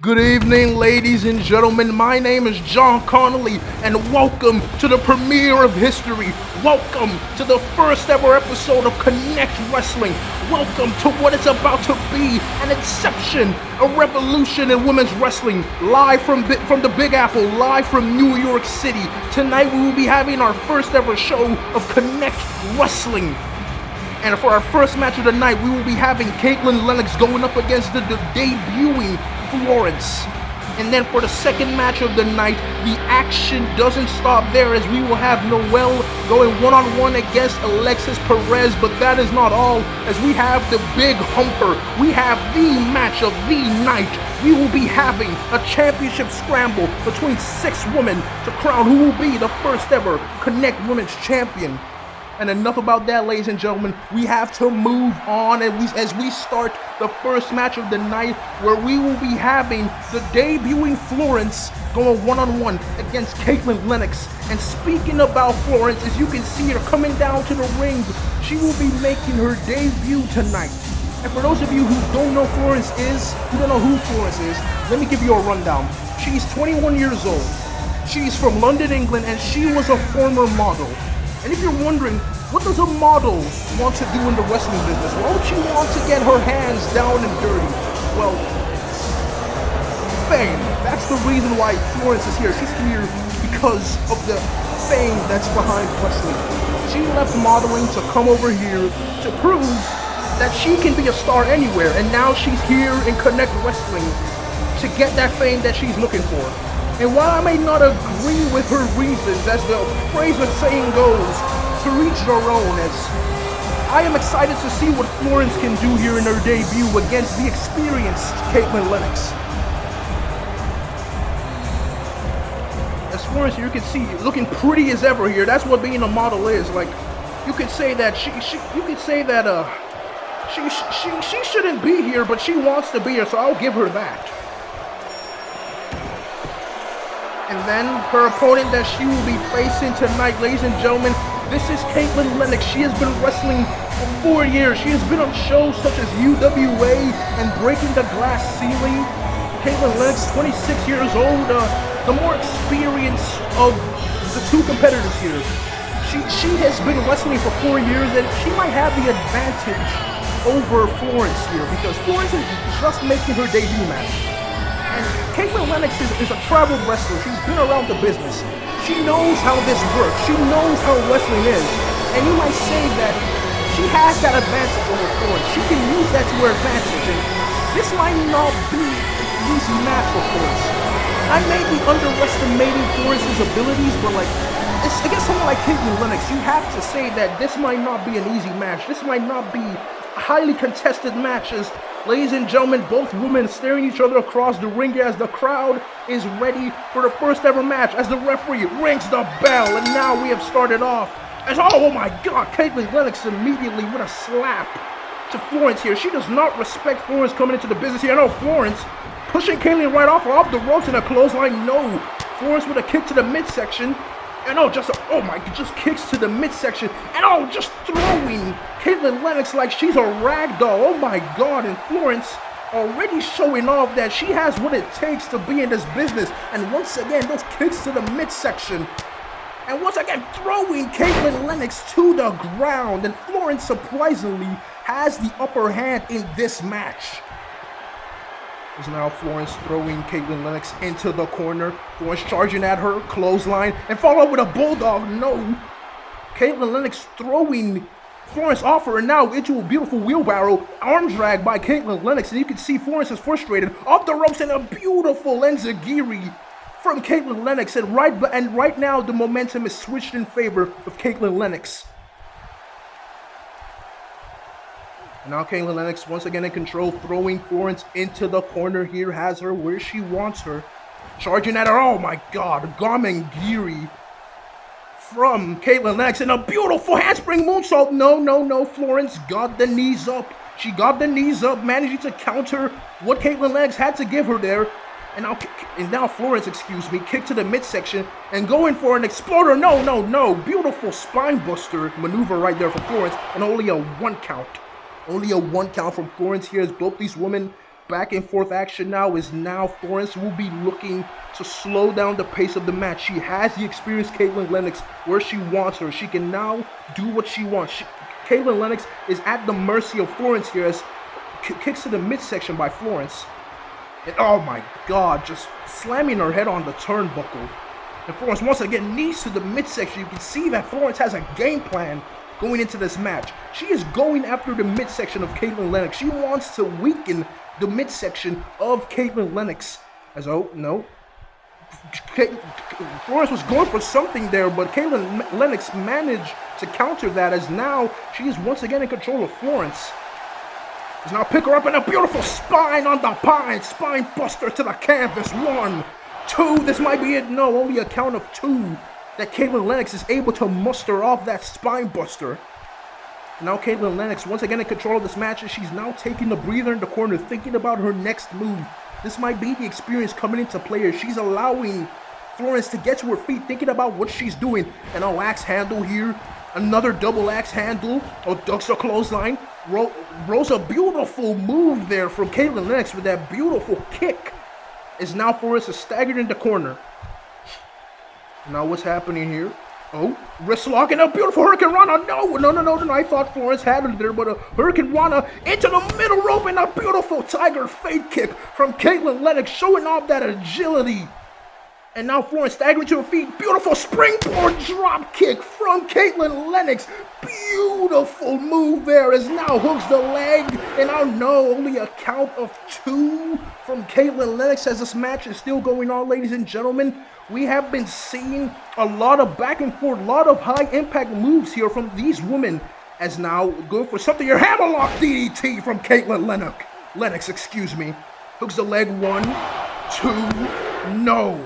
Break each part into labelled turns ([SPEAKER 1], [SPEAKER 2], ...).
[SPEAKER 1] Good evening, ladies and gentlemen. My name is John Connolly, and welcome to the premiere of history. Welcome to the first ever episode of Connect Wrestling. Welcome to what is about to be an exception, a revolution in women's wrestling. Live from the Big Apple, live from New York City. Tonight we will be having our first ever show of Connect Wrestling. And for our first match of the night, we will be having Caitlin Lennox going up against the debuting Florence. And then for the second match of the night, the action doesn't stop there, as we will have Noelle going one-on-one against Alexis Perez. But that is not all, as we have the big humper. We have the match of the night. We will be having a championship scramble between 6 women to crown who will be the first ever Connect Women's Champion. And enough about that, ladies and gentlemen. We have to move on as we start the first match of the night, where we will be having the debuting Florence going one-on-one against Caitlin Lennox. And speaking about Florence, as you can see her coming down to the ring, she will be making her debut tonight. And for those of you who don't know who Florence is, let me give you a rundown. She's 21 years old. She's from London, England, and she was a former model. And if you're wondering, what does a model want to do in the wrestling business? Why would she want to get her hands down and dirty? Well, fame. That's the reason why Florence is here. She's here because of the fame that's behind wrestling. She left modeling to come over here to prove that she can be a star anywhere. And now she's here in Connect Wrestling to get that fame that she's looking for. And while I may not agree with her reasons, as the phrase of saying goes, to reach your own, as I am excited to see what Florence can do here in her debut against the experienced Caitlin Lennox. As Florence, you can see, looking pretty as ever here. That's what being a model is. Like, you could say that she shouldn't be here, but she wants to be here, so I'll give her that. And then her opponent that she will be facing tonight, ladies and gentlemen, this is Caitlin Lennox. She has been wrestling for 4 years. She has been on shows such as UWA and Breaking the Glass Ceiling. Caitlin Lennox, 26 years old, the more experienced of the 2 competitors here. She has been wrestling for 4 years, and she might have the advantage over Florence here, because Florence is just making her debut match. And Caitlin Lennox is a traveled wrestler. She's been around the business. She knows how this works. She knows how wrestling is. And you might say that she has that advantage over Florence. She can use that to her advantage. And this might not be an easy match for Florence. I may be underestimating Florence's abilities, but against someone like Caitlin Lennox, you have to say that this might not be an easy match. This might not be a highly contested match, as ladies and gentlemen, both women staring each other across the ring as the crowd is ready for the first ever match, as the referee rings the bell. And now we have started off as, oh my God, Caitlin Lennox immediately with a slap to Florence here. She does not respect Florence coming into the business here. No, Florence pushing Caitlin right off the ropes in a clothesline. No, Florence with a kick to the midsection. And just kicks to the midsection. And just throwing Caitlin Lennox like she's a rag doll. Oh my God. And Florence already showing off that she has what it takes to be in this business. And once again, those kicks to the midsection. And once again, throwing Caitlin Lennox to the ground. And Florence surprisingly has the upper hand in this match. Is now Florence throwing Caitlin Lennox into the corner. Florence charging at her, clothesline, and follow up with a bulldog. No. Caitlin Lennox throwing Florence off her, and now into a beautiful wheelbarrow. Arm drag by Caitlin Lennox, and you can see Florence is frustrated. Off the ropes, and a beautiful enziguri from Caitlin Lennox. And right now the momentum is switched in favor of Caitlin Lennox. And now Caitlin Lennox once again in control, throwing Florence into the corner here, has her where she wants her. Charging at her, oh my God, Gamengiri from Caitlin Lennox, and a beautiful handspring moonsault. No, Florence got the knees up. She got the knees up, managing to counter what Caitlin Lennox had to give her there. And now Florence, kick to the midsection and going for an exploder. No. Beautiful spine buster maneuver right there for Florence, and only a 1 count. Only a 1 count from Florence here, as both these women back and forth action now is now Florence will be looking to slow down the pace of the match. She has the experienced Caitlin Lennox where she wants her. She can now do what she wants. Caitlin Lennox is at the mercy of Florence here as kicks to the midsection by Florence. And oh my God, just slamming her head on the turnbuckle. And Florence once again knees to the midsection. You can see that Florence has a game plan going into this match. She is going after the midsection of Caitlin Lennox. She wants to weaken the midsection of Caitlin Lennox. As oh no, Florence was going for something there, but Caitlin Lennox managed to counter that as now she is once again in control of Florence. Does now pick her up in a beautiful spine on the pine. Spine buster to the canvas. 1, 2. This might be it. No, only a count of 2 that Caitlin Lennox is able to muster off that spine buster. Now Caitlin Lennox once again in control of this match, and she's now taking the breather in the corner, thinking about her next move. This might be the experience coming into play here. She's allowing Florence to get to her feet, thinking about what she's doing. And a axe handle here. Another double axe handle. Oh, ducks a clothesline. Rolls a beautiful move there from Caitlin Lennox with that beautiful kick. Is now Florence is staggered in the corner. Now what's happening here? Oh, wrist lock and a beautiful Hurricane Rana. No. I thought Florence had it there, but a Hurricane Rana into the middle rope and a beautiful Tiger Fate kick from Caitlin Lennox, showing off that agility. And now Florence staggering to her feet. Beautiful springboard drop kick from Caitlin Lennox. Beautiful move there as now hooks the leg. And now no, only a count of 2 from Caitlin Lennox as this match is still going on, ladies and gentlemen. We have been seeing a lot of back and forth, a lot of high impact moves here from these women. As now going for something here. Hammerlock DDT from Caitlin Lennox, excuse me. Hooks the leg. 1, 2, no.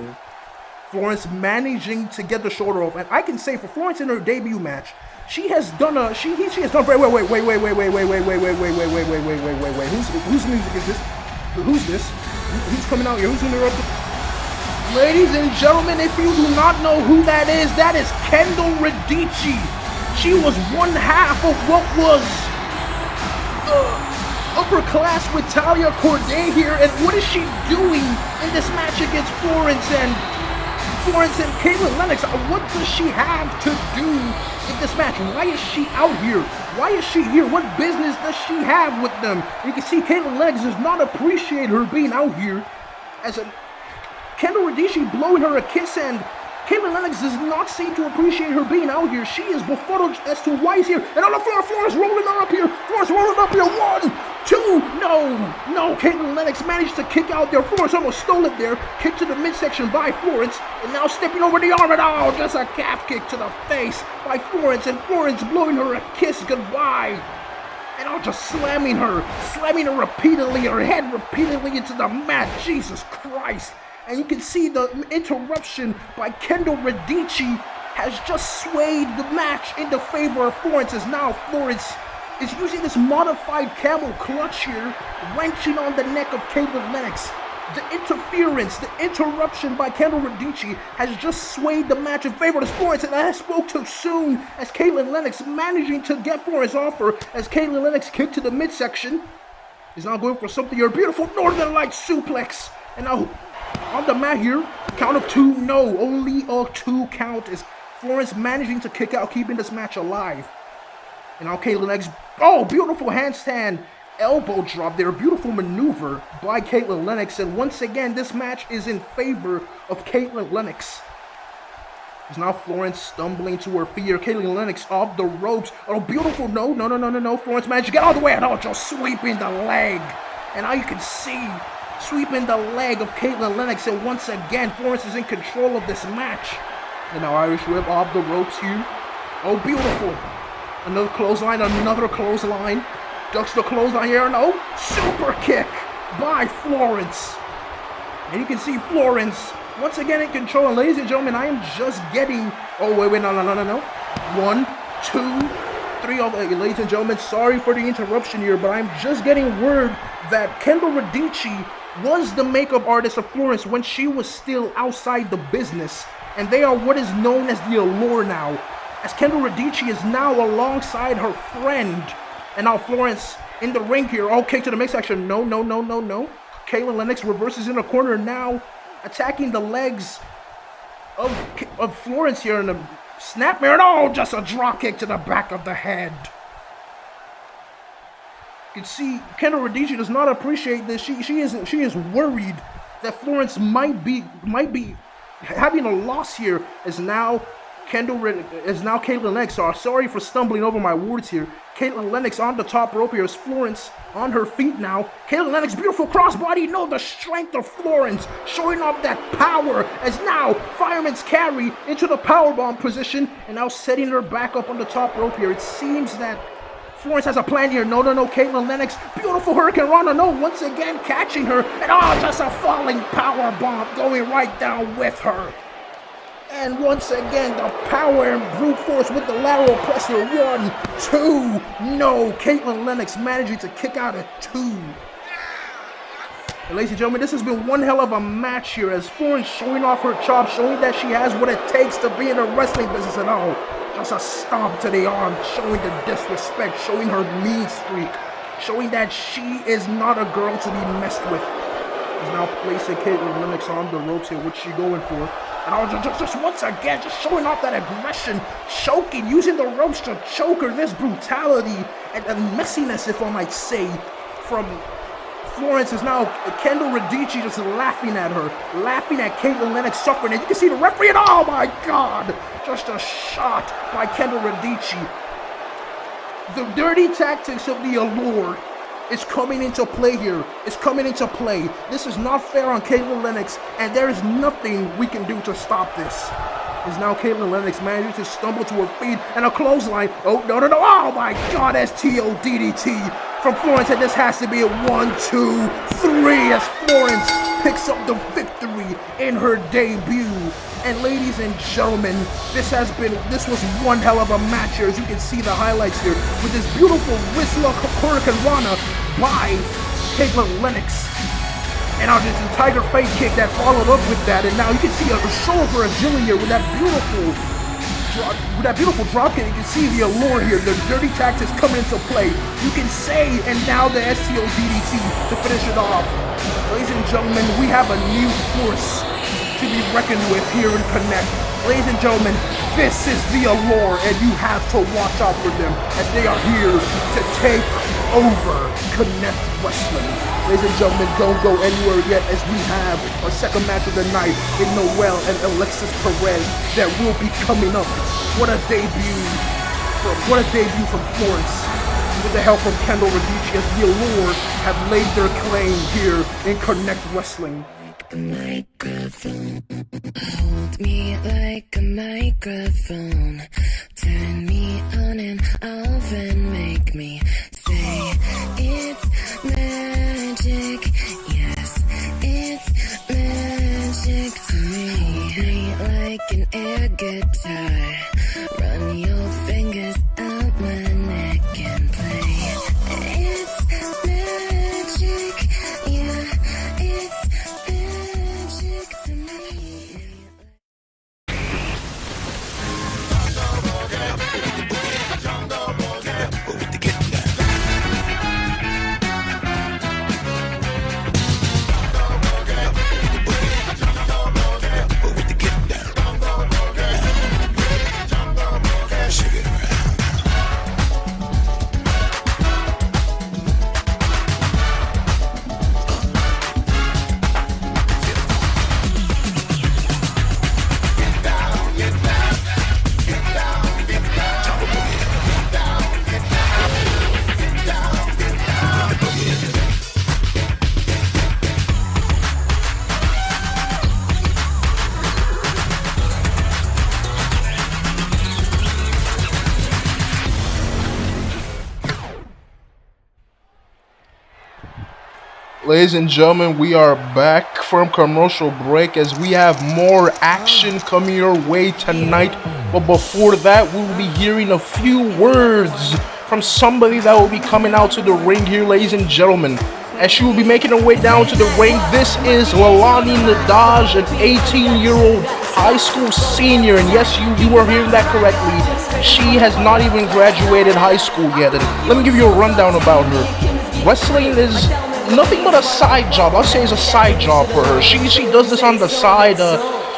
[SPEAKER 1] Florence managing to get the shoulder off, and I can say for Florence in her debut match, she has done she has done very wait. Whose music is this? Who's this? Who's coming out here? Who's interrupting? Ladies and gentlemen, if you do not know who that is Kendall Radici. She was one half of what was upper class with Talia Corday here, and what is she doing in this match against Florence and Caitlin Lennox? What does she have to do in this match? Why is she out here? Why is she here? What business does she have with them? You can see Caitlin Lennox does not appreciate her being out here as a Kendall Radici blowing her a kiss, and Caitlin Lennox does not seem to appreciate her being out here. She is befuddled as to why he's here. And on the floor, Florence rolling her up here. 1, 2, no. Caitlin Lennox managed to kick out there. Florence almost stole it there. Kick to the midsection by Florence. And now stepping over the arm, and just a calf kick to the face by Florence. And Florence blowing her a kiss goodbye. And now just slamming her repeatedly, her head repeatedly into the mat. Jesus Christ. And you can see the interruption by Kendall Radici has just swayed the match into favor of Florence, as now Florence is using this modified camel clutch here, wrenching on the neck of Caitlin Lennox. The interference, the interruption by Kendall Radici has just swayed the match in favor of Florence, and I spoke too soon as Caitlin Lennox managing to get Florence off her as Caitlin Lennox kicked to the midsection. Is now going for something here, beautiful Northern Lights suplex. And now on the mat here, count of 2, no, only a 2 count is Florence managing to kick out, keeping this match alive. And now Caitlin Lennox, beautiful handstand elbow drop there, beautiful maneuver by Caitlin Lennox, and once again, this match is in favor of Caitlin Lennox. Is now Florence stumbling to her feet here, Caitlin Lennox off the ropes, beautiful, no, Florence managed to get all the way, and just sweeping the leg, and now you can see sweeping the leg of Caitlin Lennox, and once again, Florence is in control of this match. And now Irish whip off the ropes here. Beautiful. Another clothesline, Ducks the clothesline here, super kick by Florence. And you can see Florence once again in control. And ladies and gentlemen, I am just getting, no. 1, 2, 3, ladies and gentlemen, sorry for the interruption here, but I'm just getting word that Kendall Radici was the makeup artist of Florence when she was still outside the business, and they are what is known as the Allure now, as Kendall Radici is now alongside her friend, and now Florence in the ring here. Oh, kick to the midsection. No. Caitlin Lennox reverses in the corner now, attacking the legs of Florence here in the snapmare. And oh, just a drop kick to the back of the head. You can see Kendall Radici does not appreciate this. She is worried that Florence might be having a loss here. As now Caitlin Lennox. Sorry for stumbling over my words here. Caitlin Lennox on the top rope here. As Florence on her feet now. Caitlin Lennox, beautiful crossbody. No, the strength of Florence showing off that power. As now fireman's carry into the powerbomb position and now setting her back up on the top rope here. It seems that Florence has a plan here. No. Caitlin Lennox, beautiful Hurricane Rana. No, once again catching her. And oh, just a falling power bomb going right down with her. And once again, the power and brute force with the lateral press here. 1, 2. No, Caitlin Lennox managing to kick out at 2. And ladies and gentlemen, this has been one hell of a match here as Florence showing off her chops, showing that she has what it takes to be in the wrestling business at all. Just a stomp to the arm, showing the disrespect, showing her mean streak, showing that she is not a girl to be messed with. She's now placing Caitlin Lennox on the ropes here. What's she going for? And just once again, just showing off that aggression, choking, using the ropes to choke her. This brutality and messiness, if I might say, from Florence is now Kendall Radici just laughing at her, laughing at Caitlin Lennox suffering. And you can see the referee, and oh my God, just a shot by Kendall Radici. The dirty tactics of the Allure is coming into play here. It's coming into play. This is not fair on Caitlin Lennox, and there is nothing we can do to stop this. Is now Caitlin Lennox managing to stumble to her feet and a clothesline. Oh, no. Oh my God, STO DDT from Florence, and this has to be a 1, 2, 3 as Florence picks up the victory in her debut. And ladies and gentlemen, this was one hell of a match here. As you can see the highlights here with this beautiful wrist lock Hurricane Rana by Caitlin Lennox. And now there's a Tiger Fate kick that followed up with that. And now you can see a show of her agility here with that beautiful drop kick. You can see the Allure here, the dirty tactics coming into play. You can say, and now the STO DDT to finish it off. Ladies and gentlemen, we have a new force to be reckoned with here in Connect. Ladies and gentlemen, this is the Allure, and you have to watch out for them as they are here to take over Connect Wrestling. Ladies and gentlemen, don't go anywhere yet as we have our second match of the night in Noel and Alexis Perez that will be coming up. What a debut from Florence. With the help from Kendall Radici as the Allure have laid their claim here in Connect Wrestling.
[SPEAKER 2] A microphone, hold me like a microphone, turn me on and off and make me say it's magic, yes, it's magic to me, like an air guitar, run your fingers up my neck and play, it's magic, yeah, it's
[SPEAKER 1] Ladies and gentlemen, we are back from commercial break as we have more action coming your way tonight. But before that, we will be hearing a few words from somebody that will be coming out to the ring here, ladies and gentlemen. As she will be making her way down to the ring, this is Lalani Nadaj, an 18-year-old high school senior. And yes, you were hearing that correctly. She has not even graduated high school yet. And let me give you a rundown about her. wrestling is nothing but a side job. I'll say it's a side job for her. She does this on the side.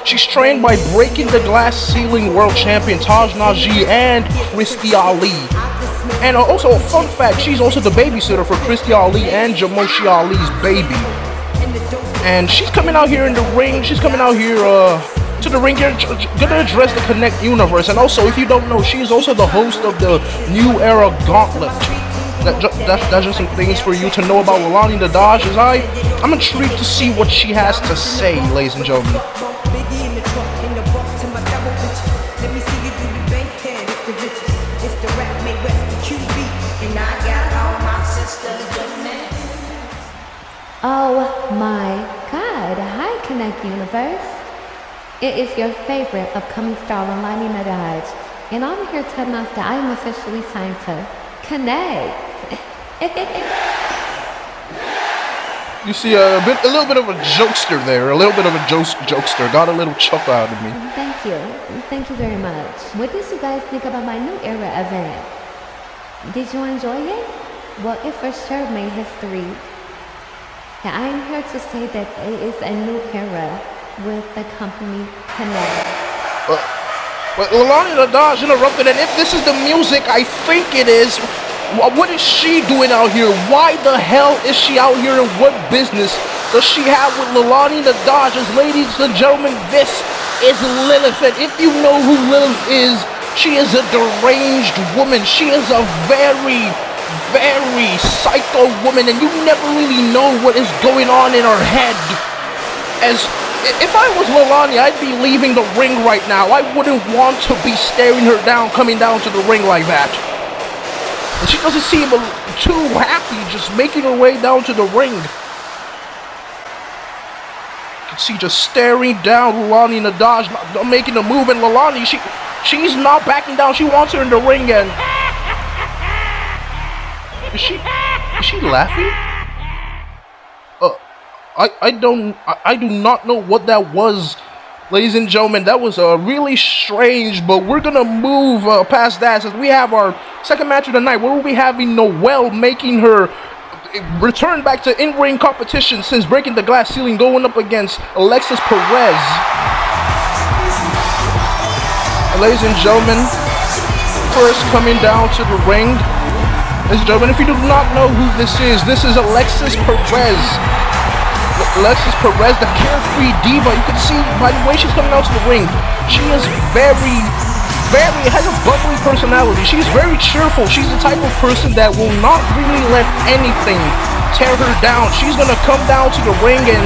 [SPEAKER 1] She's trained by Breaking the Glass Ceiling World Champion Taj Naji and Christy Ali. And also, a fun fact, she's also the babysitter for Christy Ali and Jamoshi Ali's baby. And she's coming out here in the ring. She's coming out here to the ring here, gonna address the Connect universe. And also, if you don't know, she's also the host of the New Era Gauntlet. That's just some things for you to know about Leilani the Dodge. As I'm intrigued to see what she has to say, ladies and gentlemen.
[SPEAKER 3] Oh my God! Hi, Connect Universe. It is your favorite upcoming star, Leilani the Dodge, and I'm here to announce that I am officially signed to Connect.
[SPEAKER 1] You see a little bit of a jokester there, a little bit of a jokester. Got a little chuckle out of me.
[SPEAKER 3] Thank you very much. What did you guys think about my New Era event? Did you enjoy it? Well, it for sure made history. And I am here to say that it is a new era with the company Connect.
[SPEAKER 1] But Leilani the Dodge interrupted, and if this is the music I think it is, what is she doing out here? Why the hell is she out here, and what business does she have with Leilani the Dodge? Ladies and gentlemen, this is Lilith, and if you know who Lilith is, she is a deranged woman. She is a very psycho woman, and you never really know what is going on in her head. As if I was Leilani, I'd be leaving the ring right now. I wouldn't want to be staring her down, coming down to the ring like that. And she doesn't seem too happy just making her way down to the ring. You can see just staring down Leilani the Dodge, not making a move, and Leilani, she's not backing down. She wants her in the ring, and is she laughing? I do not know what that was, ladies and gentlemen. That was really strange, but we're gonna move past that, as we have our second match of the night, where we'll be having Noelle making her return back to in-ring competition since Breaking the Glass Ceiling, going up against Alexis Perez. And ladies and gentlemen, first coming down to the ring, ladies and gentlemen, if you do not know who this is Alexis Perez. Alexis Perez, the carefree diva. You can see by the way she's coming out to the ring, she is has a bubbly personality. She's very cheerful. She's the type of person that will not really let anything tear her down. She's gonna come down to the ring, and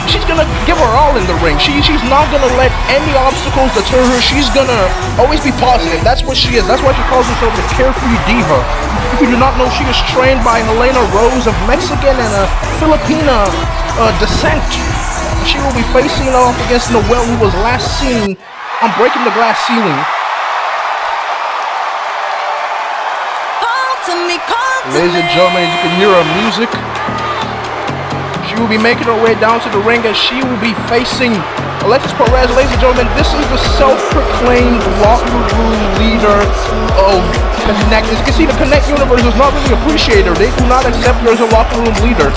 [SPEAKER 1] she's gonna give her all in the ring. She's not gonna let any obstacles deter her. She's gonna always be positive. That's what she is. That's why she calls herself the carefree diva. If you do not know, she is trained by Helena Rose of Mexican and a Filipina descent. She will be facing off against Noelle, who was last seen on Breaking the Glass Ceiling. Ladies and gentlemen, as you can hear her music, she will be making her way down to the ring, and she will be facing Alexis Perez. Ladies and gentlemen, this is the self-proclaimed locker room leader of Connect. As you can see, the Connect universe does not really appreciate her. They do not accept her as a locker room leader.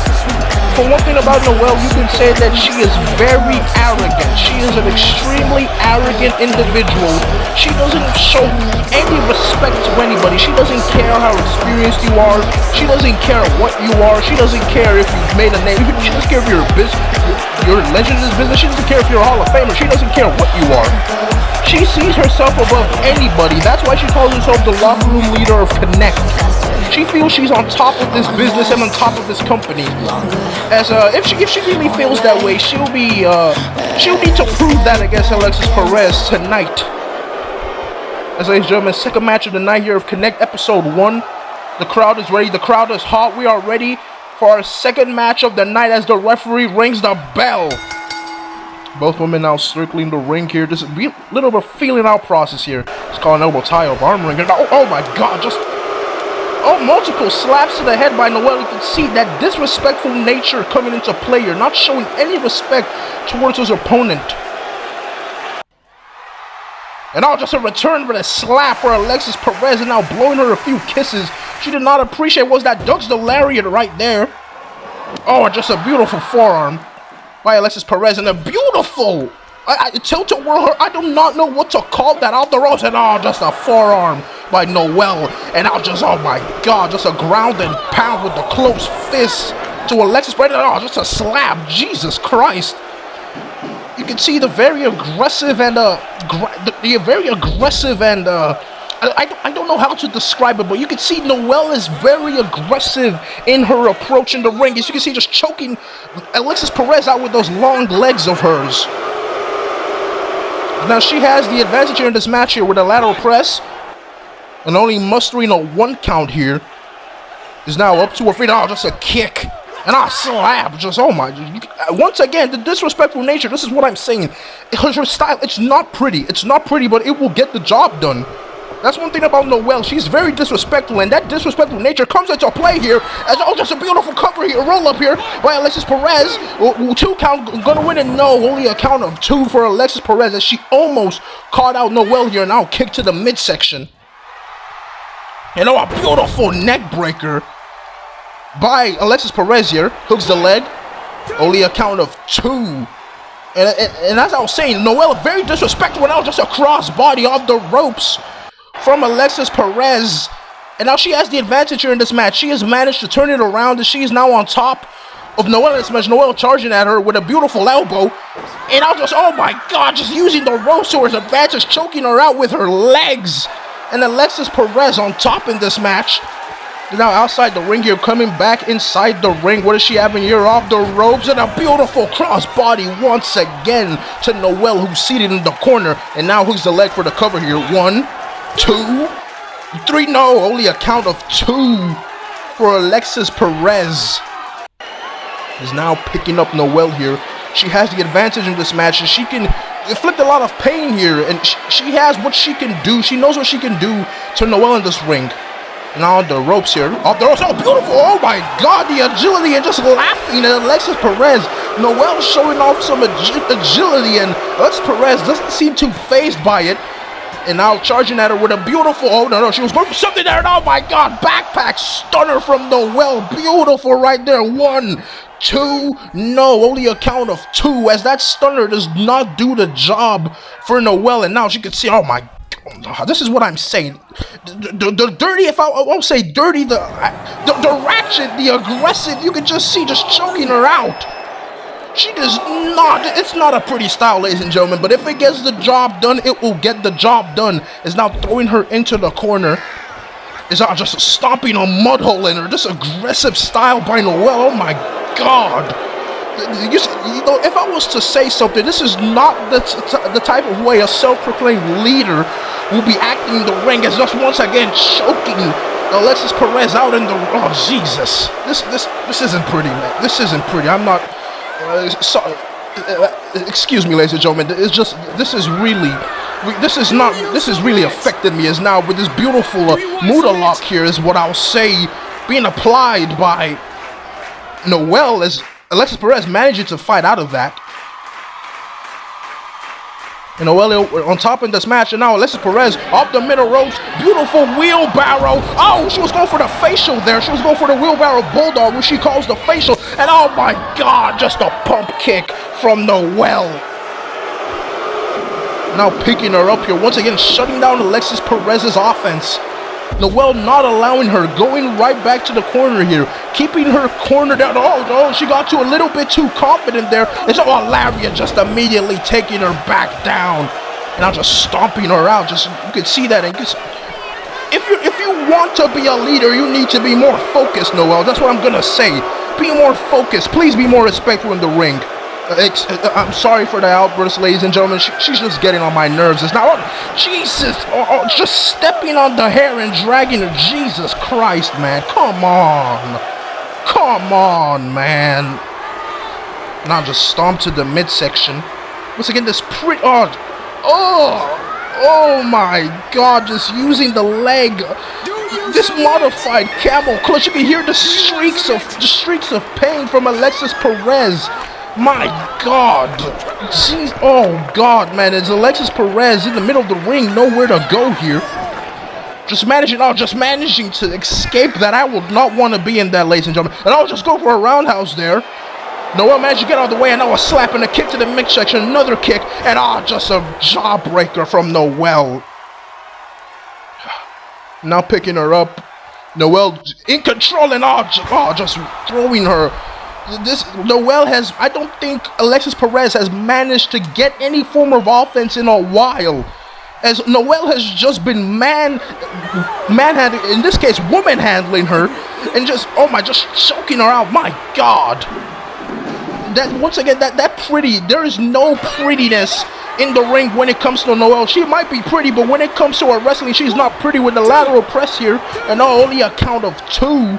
[SPEAKER 1] For one thing about Noelle, you can say that she is very arrogant. She is an extremely arrogant individual. She doesn't show any respect to anybody. She doesn't care how experienced you are. She doesn't care what you are. She doesn't care if you've made a name. She doesn't care if you're a legend in this business. She doesn't care if you're a Hall of Famer. She doesn't care what you are. She sees herself above anybody. That's why she calls herself the locker room leader of Connect. She feels she's on top of this business and on top of this company. As if she really feels that way, she'll need to prove that against Alexis Perez tonight. As ladies and gentlemen, second match of the night here of Connect episode 1. The crowd is ready. The crowd is hot. We are ready for our second match of the night as the referee rings the bell. Both women now circling the ring here. This is a little bit of feeling out process here. It's called an elbow tie up arm ring. Oh my God! Multiple slaps to the head by Noelle. You can see that disrespectful nature coming into play here, not showing any respect towards his opponent. And now just a return with a slap for Alexis Perez, and now blowing her a few kisses. she did not appreciate was that Doug's the lariat right there. Oh, just a beautiful forearm by Alexis Perez, and a beautiful tilt-a-whirl. I do not know what to call that. Off the ropes, and just a forearm by Noelle. And oh my God, just a ground and pound with the close fist to Alexis Perez. Oh, just a slap. Jesus Christ. You can see the very aggressive and I don't know how to describe it, but you can see Noelle is very aggressive in her approach in the ring. As you can see, just choking Alexis Perez out with those long legs of hers. Now she has the advantage here in this match here with a lateral press, and only mustering a 1 count here. Is now up to her feet. Oh, just a kick. And a slap. Just, oh my. Once again, the disrespectful nature. This is what I'm saying. Her style, it's not pretty. It's not pretty, but it will get the job done. That's one thing about Noelle. She's very disrespectful, and that disrespectful nature comes into play here. As just a beautiful cover here, roll up here by Alexis Perez. 2 count, gonna win it. No, only a count of 2 for Alexis Perez, as she almost caught out Noelle here. Now kick to the midsection. And a beautiful neck breaker by Alexis Perez here. Hooks the leg. Only a count of 2. And as I was saying, Noelle very disrespectful. Now just a crossbody off the ropes from Alexis Perez. And now she has the advantage here in this match. She has managed to turn it around, and she is now on top of Noelle in this match. Noelle charging at her with a beautiful elbow. And I'll just, oh my God, just using the ropes to her advantage, choking her out with her legs. And Alexis Perez on top in this match. Now outside the ring here, coming back inside the ring. What is she having here? Off the ropes, and a beautiful crossbody once again to Noelle, who's seated in the corner. And now hooks the leg for the cover here. 1, 2, 3. No, only a count of 2 for Alexis Perez. Is now picking up Noelle here. She has the advantage in this match, and she can inflict a lot of pain here. And she has what she can do. She knows what she can do to Noelle in this ring. Now the ropes here. Off the ropes. Oh, beautiful. Oh my God, the agility, and just laughing at Alexis Perez. Noelle showing off some agility, and Alexis Perez doesn't seem too fazed by it. And now charging at her with a beautiful, oh no, she was going for something there. And oh my God, backpack stunner from Noelle. Beautiful right there. 1, 2, no, only a count of 2, as that stunner does not do the job for Noelle. And now she can see, oh my God, this is what I'm saying. The dirty, if I won't say dirty, the ratchet, the aggressive, you can just see just choking her out. She does not, it's not a pretty style, ladies and gentlemen, but if it gets the job done, it will get the job done. Is now throwing her into the corner. Is now just stomping a mud hole in her. This aggressive style by Noelle, oh my God. You know, if I was to say something, this is not the type of way a self-proclaimed leader will be acting in the ring, as just once again choking Alexis Perez out in the, oh Jesus. This isn't pretty, man. This isn't pretty. I'm not, excuse me, ladies and gentlemen. It's just, this is really affected me. As now with this beautiful Muda lock here is what I'll say being applied by Noelle, as Alexis Perez managing to fight out of that. And Noelle on top in this match, and now Alexis Perez off the middle ropes. Beautiful wheelbarrow. Oh, she was going for the facial there. She was going for the wheelbarrow bulldog, which she calls the facial. And oh my God, just a pump kick from Noelle. Now picking her up here, once again shutting down Alexis Perez's offense. Noelle not allowing her, going right back to the corner here, keeping her corner down. Oh, she got to a little bit too confident there. It's Lariat just immediately taking her back down, and now just stomping her out. Just, you can see that. And if you want to be a leader, you need to be more focused, Noelle. That's what I'm gonna say. Be more focused. Please be more respectful in the ring. I'm sorry for the outburst, ladies and gentlemen. She's just getting on my nerves. It's not, Jesus, just stepping on the hair and dragging her. Jesus Christ, man. Come on, man. Now just stomp to the midsection. Once again, this oh my God, just using the leg. This modified camel clutch. You can hear the streaks of pain from Alexis Perez. My God. Jeez. Oh God, man. It's Alexis Perez in the middle of the ring. Nowhere to go here. just managing to escape that. I would not want to be in that, ladies and gentlemen. And I'll just go for a roundhouse there. Noelle managed to get out of the way, and now a slap and a kick to the midsection, another kick, and just a jawbreaker from Noelle. Now picking her up. Noelle in control and just throwing her. Noelle has, I don't think Alexis Perez has managed to get any form of offense in a while. As Noelle has just been manhandling, in this case, woman handling her, and just choking her out. My God. Once again, there is no prettiness in the ring when it comes to Noelle. She might be pretty, but when it comes to her wrestling, she's not pretty with the lateral press here, and only a count of 2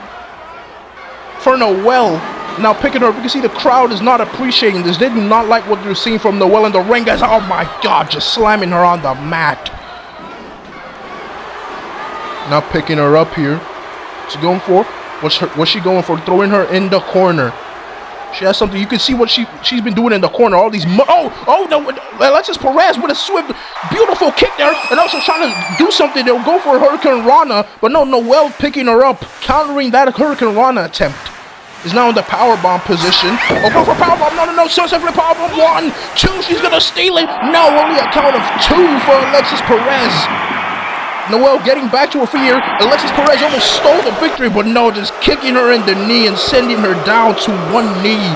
[SPEAKER 1] for Noelle. Now picking her up, you can see the crowd is not appreciating this. They do not like what they're seeing from Noelle in the ring, guys. Oh my God, just slamming her on the mat. Now picking her up here. What's she going for? What's she going for? Throwing her in the corner. She has something. You can see what she's been doing in the corner. All these no, Alexis Perez with a swift, beautiful kick there, and also trying to do something. They'll go for a Hurricane Rana, but no, Noelle picking her up, countering that Hurricane Rana attempt. Is now in the powerbomb position. Oh, go for powerbomb. No. Sunset flip powerbomb. 1, 2. She's gonna steal it. No, only a count of 2 for Alexis Perez. Noelle getting back to her feet here. Alexis Perez almost stole the victory, but no, just kicking her in the knee and sending her down to 1 knee.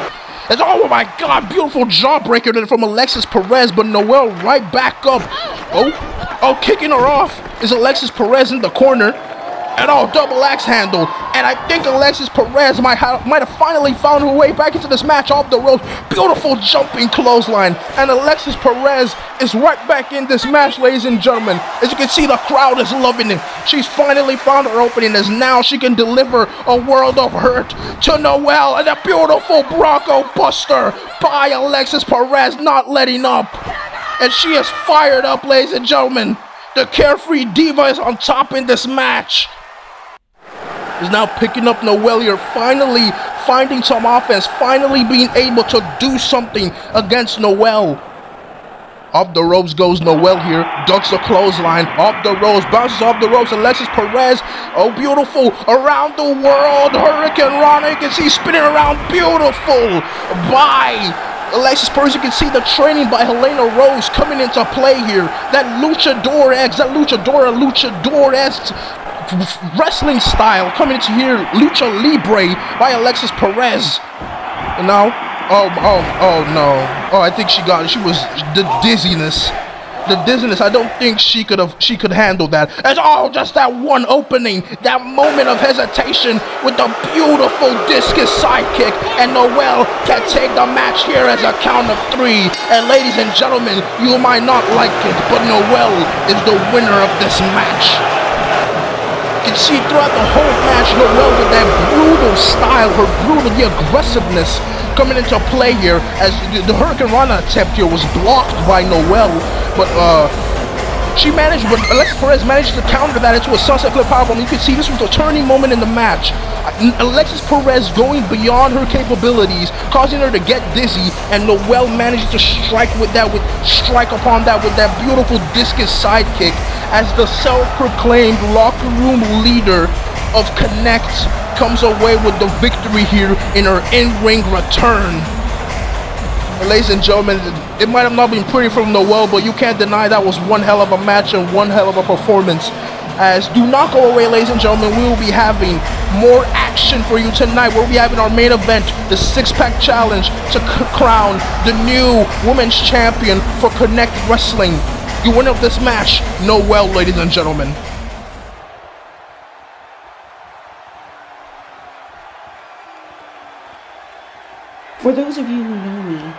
[SPEAKER 1] And oh my God, beautiful jawbreaker from Alexis Perez, but Noelle right back up. Oh, kicking her off is Alexis Perez in the corner. And double axe handle. And I think Alexis Perez might have finally found her way back into this match off the ropes. Beautiful jumping clothesline. And Alexis Perez is right back in this match, ladies and gentlemen. As you can see, the crowd is loving it. She's finally found her opening, as now she can deliver a world of hurt to Noelle. And a beautiful Bronco Buster by Alexis Perez, not letting up. And she is fired up, ladies and gentlemen. The Carefree Diva is on top in this match. Is now picking up Noelle here, finally finding some offense, finally being able to do something against Noelle. Off the ropes goes Noelle here, ducks the clothesline, off the ropes, bounces off the ropes. Alexis Perez, beautiful, around the world, Hurricane Rana, you can see spinning around, beautiful, by Alexis Perez. You can see the training by Helena Rose coming into play here. That luchador-esque wrestling style coming into here. Lucha Libre by Alexis Perez. And now, no. I think she was the dizziness. I don't think she could handle that. As just that one opening, that moment of hesitation with the beautiful discus sidekick, and Noelle can take the match here as a count of 3. And ladies and gentlemen, you might not like it, but Noelle is the winner of this match. You can see throughout the whole match, Noelle with that brutal style, the aggressiveness coming into play here, as the Hurricane Rana attempt here was blocked by Noelle, but Alexis Perez managed to counter that into a sunset flip powerbomb. You can see this was a turning moment in the match. Alexis Perez going beyond her capabilities, causing her to get dizzy, and Noelle managed to strike upon that with that beautiful discus sidekick, as the self-proclaimed locker room leader of Connect comes away with the victory here in her in-ring return. Ladies and gentlemen, it might have not been pretty from Noelle, but you can't deny that was one hell of a match and one hell of a performance. As do not go away, ladies and gentlemen, we will be having more action for you tonight. We'll be having our main event, the six-pack challenge to crown the new women's champion for Connect Wrestling. The winner of this match, Noelle, ladies and gentlemen.
[SPEAKER 4] For those of you who know me,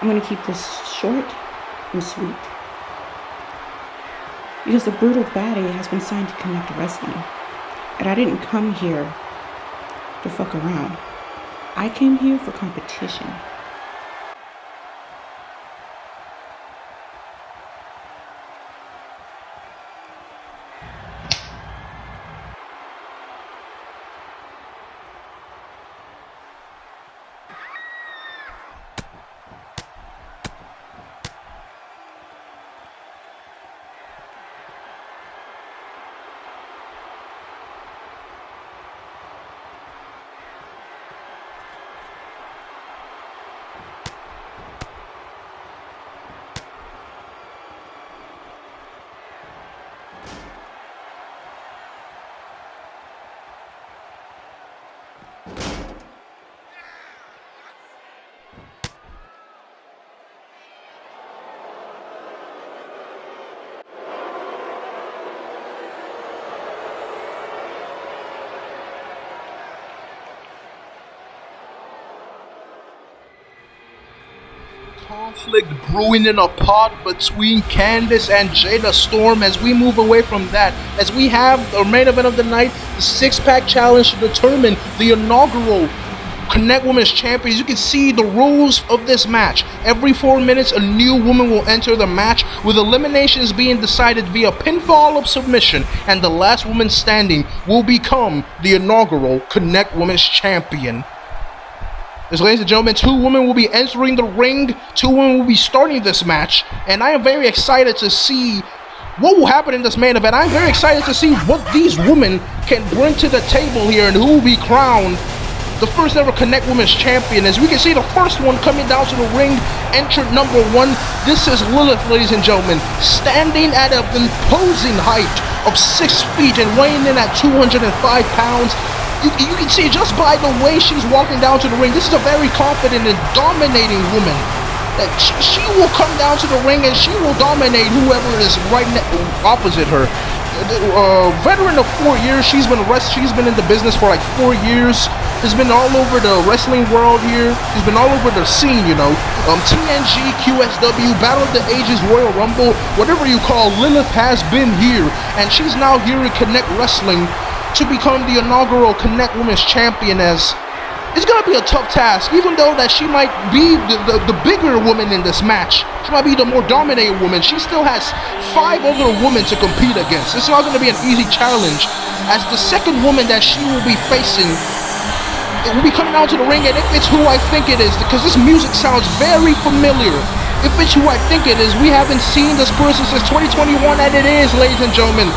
[SPEAKER 4] I'm going to keep this short and sweet. Because the brutal baddie has been signed to Connect Wrestling. And I didn't come here to fuck around. I came here for competition.
[SPEAKER 1] conflict brewing in a pot between Candice and Jada Storm as we move away from that, as we have the main event of the night, the six-pack challenge to determine the inaugural Connect Women's Champions. You can see the rules of this match. Every 4 minutes, a new woman will enter the match, with eliminations being decided via pinfall or submission, and the last woman standing will become the inaugural Connect Women's Champion. As ladies and gentlemen, 2 women will be entering the ring, 2 women will be starting this match, and I am very excited to see what will happen in this main event. I'm very excited to see what these women can bring to the table here and who will be crowned the first ever Connect Women's Champion. As we can see, the first one coming down to the ring, entrant number 1. This is Lilith, ladies and gentlemen, standing at an imposing height of 6 feet and weighing in at 205 pounds. You can see just by the way she's walking down to the ring, this is a very confident and dominating woman. That she will come down to the ring and she will dominate whoever is right opposite her. Veteran of 4 years, she's been in the business for like 4 years. Has been all over the wrestling world here. She's been all over the scene, you know. TNG, QSW, Battle of the Ages, Royal Rumble, whatever you call, Lilith has been here, and she's now here in Connect Wrestling to become the inaugural Connect Women's Champion. As it's gonna be a tough task, even though that she might be the bigger woman in this match. She might be the more dominating woman. She still has 5 other women to compete against. It's not gonna be an easy challenge, as the second woman that she will be facing, it will be coming out to the ring, and if it's who I think it is, because this music sounds very familiar. If it's who I think it is, we haven't seen this person since 2021, and it is, ladies and gentlemen.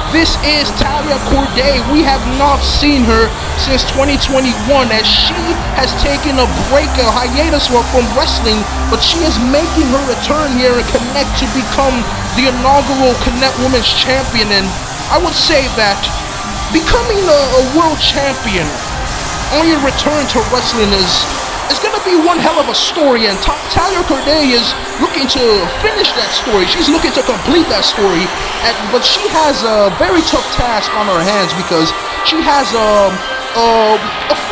[SPEAKER 1] This is Talia Corday. We have not seen her since 2021, as she has taken a break, a hiatus from wrestling, but she is making her return here and Connect to become the inaugural Connect Women's Champion. And I would say that becoming a world champion on your return to wrestling is going to be one hell of a story, and Talia Corday is looking to finish that story. She's looking to complete that story, but she has a very tough task on her hands, because she has a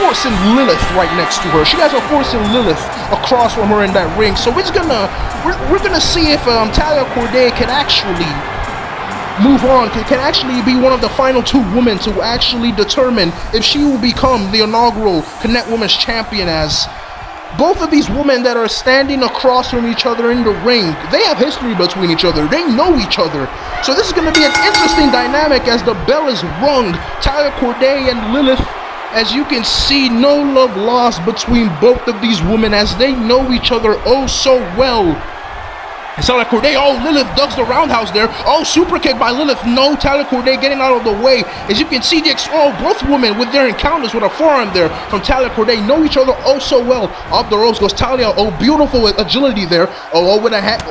[SPEAKER 1] force in Lilith right next to her. She has a force in Lilith across from her in that ring. So we're gonna see if Talia Corday can actually move on, can actually be one of the final 2 women to actually determine if she will become the inaugural Connect Women's Champion. As both of these women that are standing across from each other in the ring, they have history between each other. They know each other. So this is going to be an interesting dynamic as the bell is rung. Talia Corday and Lilith, as you can see, no love lost between both of these women, as they know each other oh so well. Talia Corday, Lilith does the roundhouse there. Super kick by Lilith. No, Talia Corday getting out of the way. As you can see, both women with their encounters with a forearm there from Talia Corday know each other oh so well. Up the ropes goes Talia. Beautiful agility there. With a hat.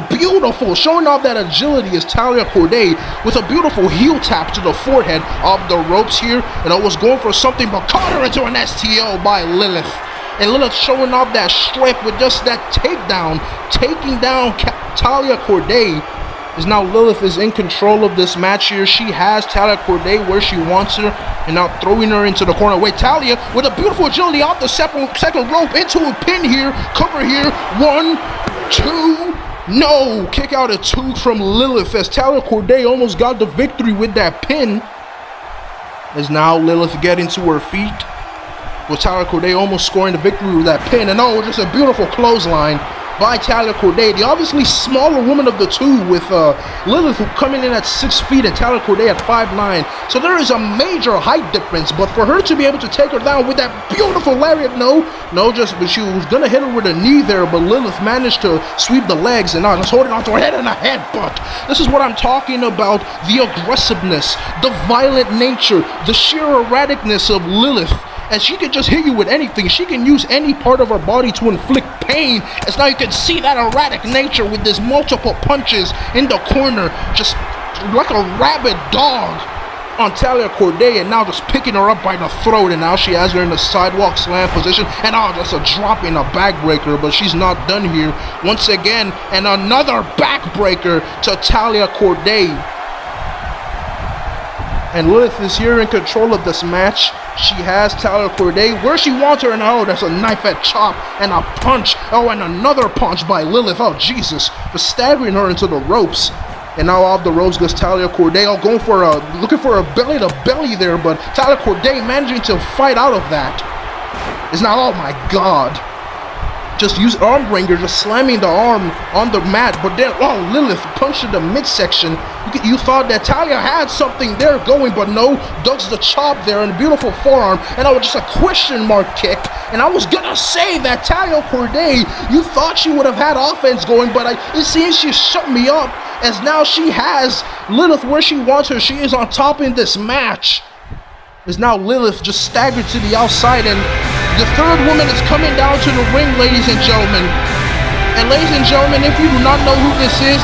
[SPEAKER 1] Beautiful. Showing off that agility is Talia Corday with a beautiful heel tap to the forehead of the ropes here. And was going for something, but caught her into an STO by Lilith. And Lilith showing off that strength with just that takedown, taking down Talia Corday. As now Lilith is in control of this match here. She has Talia Corday where she wants her, and now throwing her into the corner. Wait, Talia with a beautiful agility off the second rope into a pin here. Cover here. 1, 2. No, kick out at 2 from Lilith, as Talia Corday almost got the victory with that pin. As now Lilith getting to her feet, with Talia Corday almost scoring the victory with that pin. And just a beautiful clothesline by Talia Corday, the obviously smaller woman of the 2, with Lilith coming in at 6 feet and Talia Corday at 5'9". So there is a major height difference, but for her to be able to take her down with that beautiful lariat, but she was gonna hit her with a knee there, but Lilith managed to sweep the legs and just holding onto her head and a headbutt. This is what I'm talking about, the aggressiveness, the violent nature, the sheer erraticness of Lilith. And she can just hit you with anything. She can use any part of her body to inflict pain. As now you can see that erratic nature with these multiple punches in the corner, just like a rabid dog on Talia Corday, and now just picking her up by the throat, and now she has her in the sidewalk slam position, and just a drop in a backbreaker, but she's not done here. Once again, and another backbreaker to Talia Corday. And Lilith is here in control of this match. She has Talia Corday where she wants her, and oh, there's a knife edge chop and a punch. Oh, and another punch by Lilith. Oh, Jesus. Just staggering her into the ropes. And now off the ropes goes Talia Corday. Oh, going for looking for a belly to belly there, but Talia Corday managing to fight out of that. It's not, oh my God. Just use arm wringer, just slamming the arm on the mat, but then, oh, Lilith punched in the midsection. You thought that Talia had something there going, but no, ducks the chop there and a beautiful forearm, and that was just a question mark kick. And I was gonna say that Talia Corday, you thought she would have had offense going, but it seems she shut me up, as now she has Lilith where she wants her. She is on top in this match. As now Lilith just staggered to the outside, and the third woman is coming down to the ring, ladies and gentlemen. And ladies and gentlemen, if you do not know who this is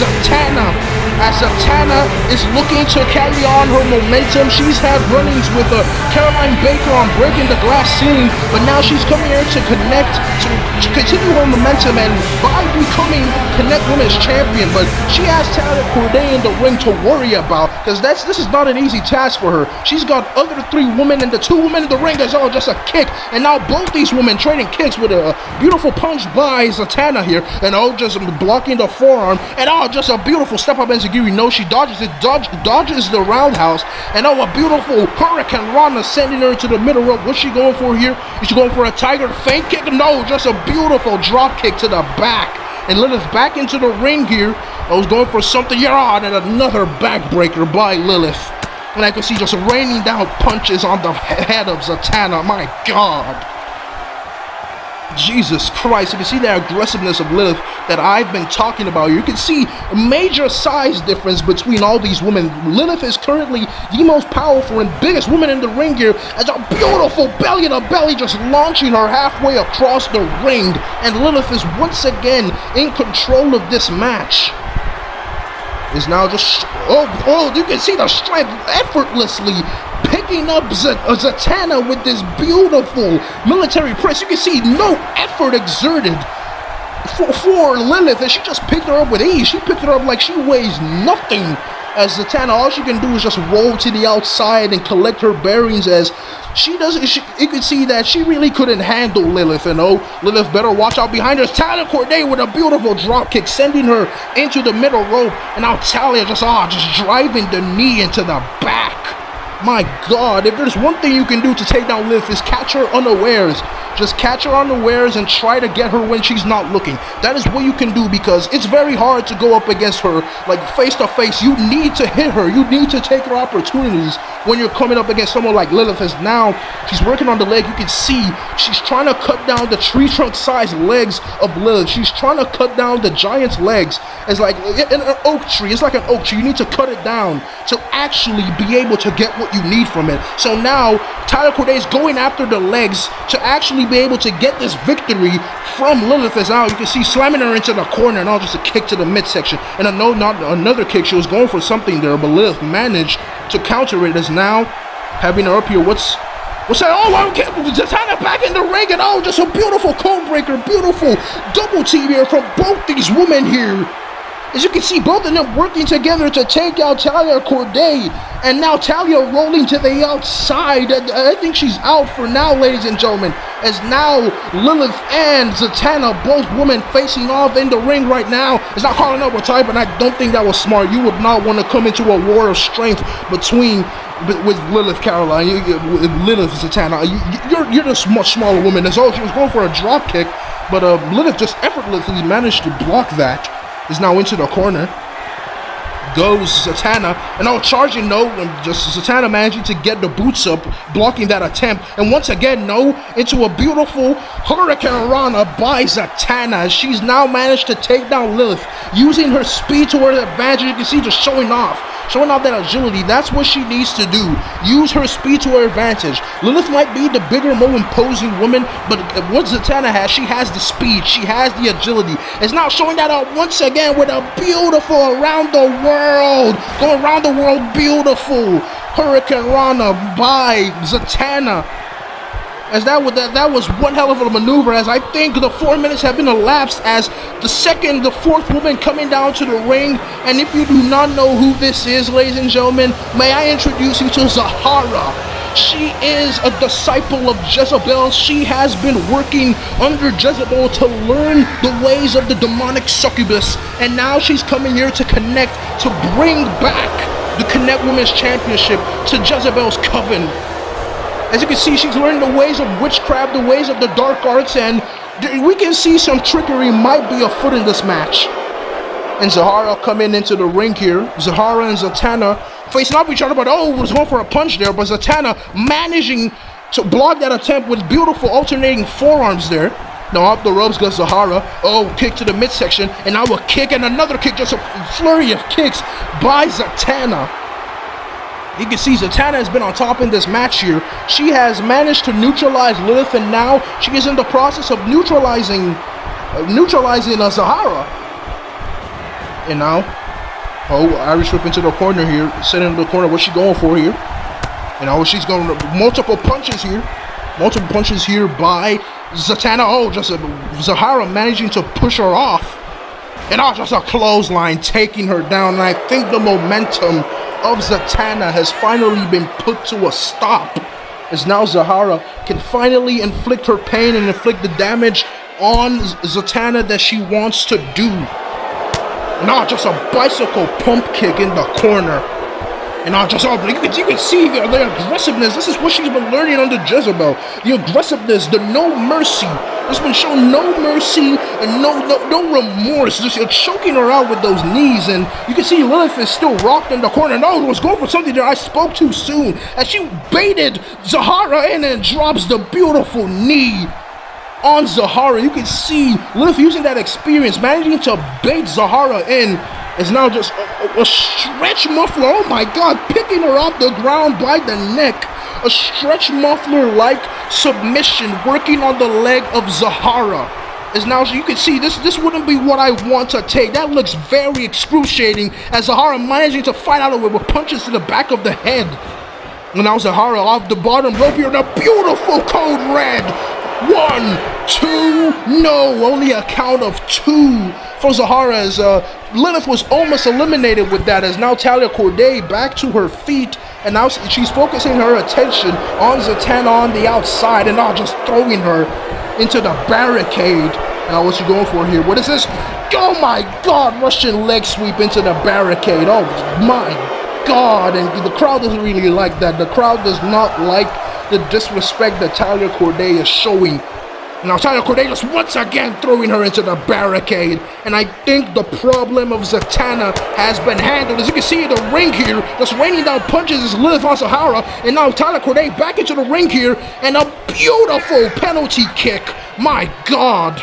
[SPEAKER 1] Zatanna. As Zatanna is looking to carry on her momentum. She's had run-ins with Caroline Baker on breaking the glass ceiling, but now she's coming here to connect, to continue her momentum, and by becoming Connect Women's Champion. But she has Talia Corday in the ring to worry about, because this is not an easy task for her. She's got other 3 women, and the 2 women in the ring is all just a kick, and now both these women trading kicks with a beautiful punch by Zatanna here, and oh, just blocking the forearm, and oh, just a beautiful step up enziguri. No, she dodges it, dodges the roundhouse, and oh, a beautiful Hurricane Rana sending her to the middle rope. What's she going for here? Is she going for a tiger feint kick? No, just a beautiful drop kick to the back. And Lilith back into the ring here. I was going for something. You're on, and another backbreaker by Lilith. And I can see just raining down punches on the head of Zatanna. My God. Jesus Christ. You can see the aggressiveness of Lilith that I've been talking about. You can see a major size difference between all these women. Lilith is currently the most powerful and biggest woman in the ring here, as a beautiful belly to belly just launching her halfway across the ring. And Lilith is once again in control of this match. Is now just, oh, you can see the strength effortlessly picking up Zatanna with this beautiful military press. You can see no effort exerted for Lilith, and she just picked her up with ease. She picked her up like she weighs nothing. As Zatanna, all she can do is just roll to the outside and collect her bearings, as she doesn't. You can see that she really couldn't handle Lilith, and oh, Lilith better watch out behind her. Talia Corday with a beautiful drop kick, sending her into the middle rope, and now Talia just driving the knee into the back. My God, if there's one thing you can do to take down Lilith is catch her unawares. Just catch her unawares and try to get her when she's not looking. That is what you can do, because it's very hard to go up against her like face to face. You need to hit her. You need to take her opportunities when you're coming up against someone like Lilith. As now she's working on the leg. You can see she's trying to cut down the tree trunk sized legs of Lilith. She's trying to cut down the giant's legs. It's like an oak tree. It's like an oak tree. You need to cut it down to actually be able to get what you need from it. So now Talia Corday is going after the legs to actually be able to get this victory from Lilith. As now you can see slamming her into the corner, and all just a kick to the midsection, and not another kick. She was going for something there, but Lilith managed to counter it. As now having her up here. What's that? Oh, okay, Zatanna back in the ring, and oh, just a beautiful code breaker, beautiful double team here from both these women here. As you can see, both of them working together to take out Talia Corday. And now Talia rolling to the outside. I think she's out for now, ladies and gentlemen. As now Lilith and Zatanna, both women facing off in the ring right now. It's not calling out a type, and I don't think that was smart. You would not want to come into a war of strength with Lilith Caroline. Lilith Zatanna. You're just much smaller woman. As she was going for a drop kick, but Lilith just effortlessly managed to block that. Is now into the corner. Goes Zatanna, and now charging, no, just Zatanna managing to get the boots up, blocking that attempt, and once again, no, into a beautiful Hurricane Rana by Zatanna. She's now managed to take down Lilith, using her speed to her advantage. You can see just showing off that agility. That's what she needs to do. Use her speed to her advantage. Lilith might be the bigger, more imposing woman, but what Zatanna has, she has the speed, she has the agility. It's now showing that out once again with a beautiful around the world, going around the world, beautiful Hurricane Rana by Zatanna. As that was one hell of a maneuver, as I think the 4 minutes have been elapsed, as the fourth woman coming down to the ring. And if you do not know who this is, ladies and gentlemen, may I introduce you to Zahara. She is a disciple of Jezebel. She has been working under Jezebel to learn the ways of the demonic succubus. And now she's coming here to connect, to bring back the Connect Women's Championship to Jezebel's coven. As you can see, she's learning the ways of witchcraft, the ways of the dark arts, and we can see some trickery might be afoot in this match. And Zahara coming into the ring here. Zahara and Zatanna facing off each other, but was going for a punch there. But Zatanna managing to block that attempt with beautiful alternating forearms there. Now off the ropes goes Zahara. Kick to the midsection, and now a kick and another kick. Just a flurry of kicks by Zatanna. You can see Zatanna has been on top in this match here. She has managed to neutralize Lilith, and now she is in the process of neutralizing Zahara. And now, Irish whip into the corner here, sitting in the corner. What's she going for here? And now she's going multiple punches here by Zatanna. Just Zahara managing to push her off. And just a clothesline taking her down. And I think the momentum of Zatanna has finally been put to a stop, as now Zahara can finally inflict her pain and inflict the damage on Zatanna that she wants to do. Now just a bicycle pump kick in the corner. And now just you can see the aggressiveness. This is what she's been learning under Jezebel. The aggressiveness, the no mercy. There's been shown no mercy and no remorse. Just choking her out with those knees. And you can see Lilith is still rocked in the corner. No, was going for something there. I spoke too soon. As she baited Zahara in and drops the beautiful knee on Zahara. You can see Lilith using that experience, managing to bait Zahara in, is now just a stretch muffler. Oh my God, picking her off the ground by the neck. A stretch muffler like submission working on the leg of Zahara. Is now, so you can see this wouldn't be what I want to take. That looks very excruciating, as Zahara managing to fight out of it with punches to the back of the head. And now Zahara off the bottom rope here, the beautiful code red. 1, 2, no, only a count of 2 for Zahara, as Lilith was almost eliminated with that, as now Talia Corday back to her feet, and now she's focusing her attention on Zatanna on the outside, and now just throwing her into the barricade. And now what's she going for here? What is this? Oh my God, Russian leg sweep into the barricade. Oh my God, and the crowd doesn't really like that. The crowd does not like the disrespect that Talia Corday is showing. Now Talia Corday just once again throwing her into the barricade. And I think the problem of Zatanna has been handled. As you can see in the ring here, just raining down punches is Lilith on Zahara. And now Talia Corday back into the ring here, and a beautiful penalty kick. My God.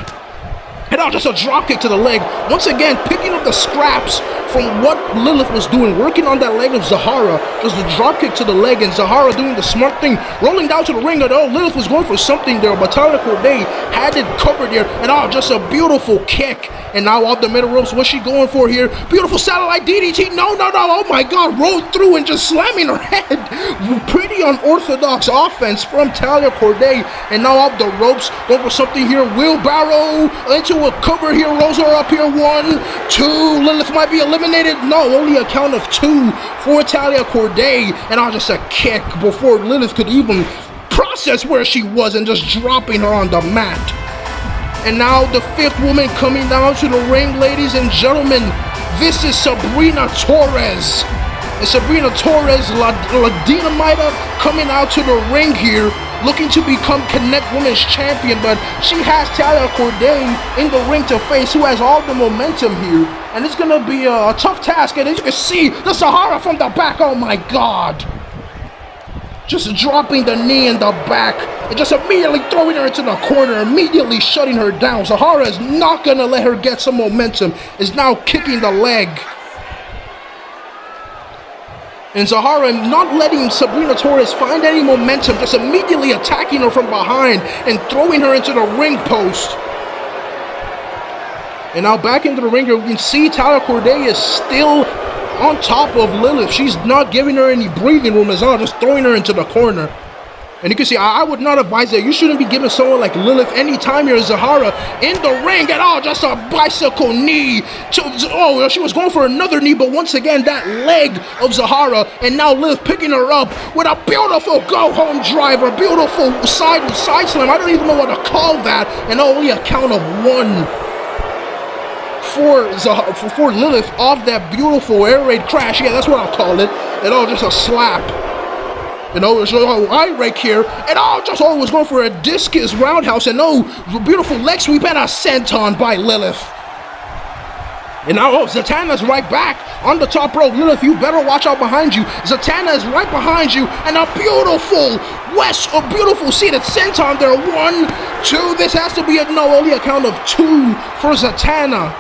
[SPEAKER 1] And now just a drop kick to the leg. Once again, picking up the scraps from what Lilith was doing, working on that leg of Zahara. Just a drop kick to the leg, and Zahara doing the smart thing, rolling down to the ring. And Lilith was going for something there, but Talia Corday had it covered there. And just a beautiful kick. And now off the middle ropes, what's she going for here? Beautiful satellite DDT. No. Oh my God, rolled through and just slamming her head. Pretty unorthodox offense from Talia Corday. And now off the ropes, going for something here. Wheelbarrow into a cover here, rolls her up here. 1, 2. Lilith might be eliminated. No, only a count of 2 for Talia Corday. And just a kick before Lilith could even process where she was, and just dropping her on the mat. And now the 5th woman coming down to the ring, ladies and gentlemen. This is Sabrina Torres. And Sabrina Torres, La Dinamita, coming out to the ring here, looking to become Connect Women's Champion. But she has Talia Corday in the ring to face, who has all the momentum here. And it's going to be a tough task. And as you can see, the Zahara from the back. Oh my God. Just dropping the knee in the back and just immediately throwing her into the corner, immediately shutting her down. Zahara is not going to let her get some momentum, is now kicking the leg. And Zahara not letting Sabrina Torres find any momentum, just immediately attacking her from behind and throwing her into the ring post. And now back into the ring here, we can see Talia Corday is still on top of Lilith. She's not giving her any breathing room, as just throwing her into the corner. And you can see, I would not advise that. You shouldn't be giving someone like Lilith any time here, Zahara, in the ring at all. Just a bicycle knee. Oh, she was going for another knee, but once again, that leg of Zahara. And now Lilith picking her up with a beautiful go-home driver. Beautiful side slam. I don't even know what to call that. And only a count of one for Lilith off that beautiful air raid crash. Yeah, that's what I'll call it. And just a slap. It's a eye rake here, and was going for a discus roundhouse, and beautiful leg sweep and a senton by Lilith. And now, Zatanna's right back on the top rope. Lilith, you better watch out behind you. Zatanna is right behind you, and a beautiful seated senton there. 1, 2, this has to be only a count of 2 for Zatanna.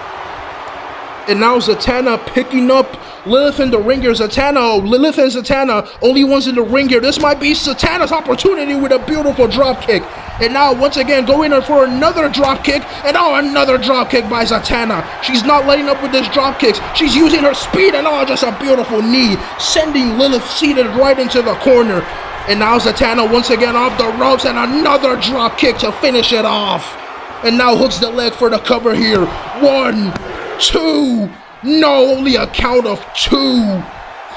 [SPEAKER 1] And now Zatanna picking up Lilith in the ring here. Lilith and Zatanna, only ones in the ring here. This might be Zatanna's opportunity with a beautiful drop kick. And now once again going in for another drop kick. And another drop kick by Zatanna. She's not letting up with this drop kicks. She's using her speed and just a beautiful knee, sending Lilith seated right into the corner. And now Zatanna once again off the ropes and another drop kick to finish it off. And now hooks the leg for the cover here. 1, 2, only a count of 2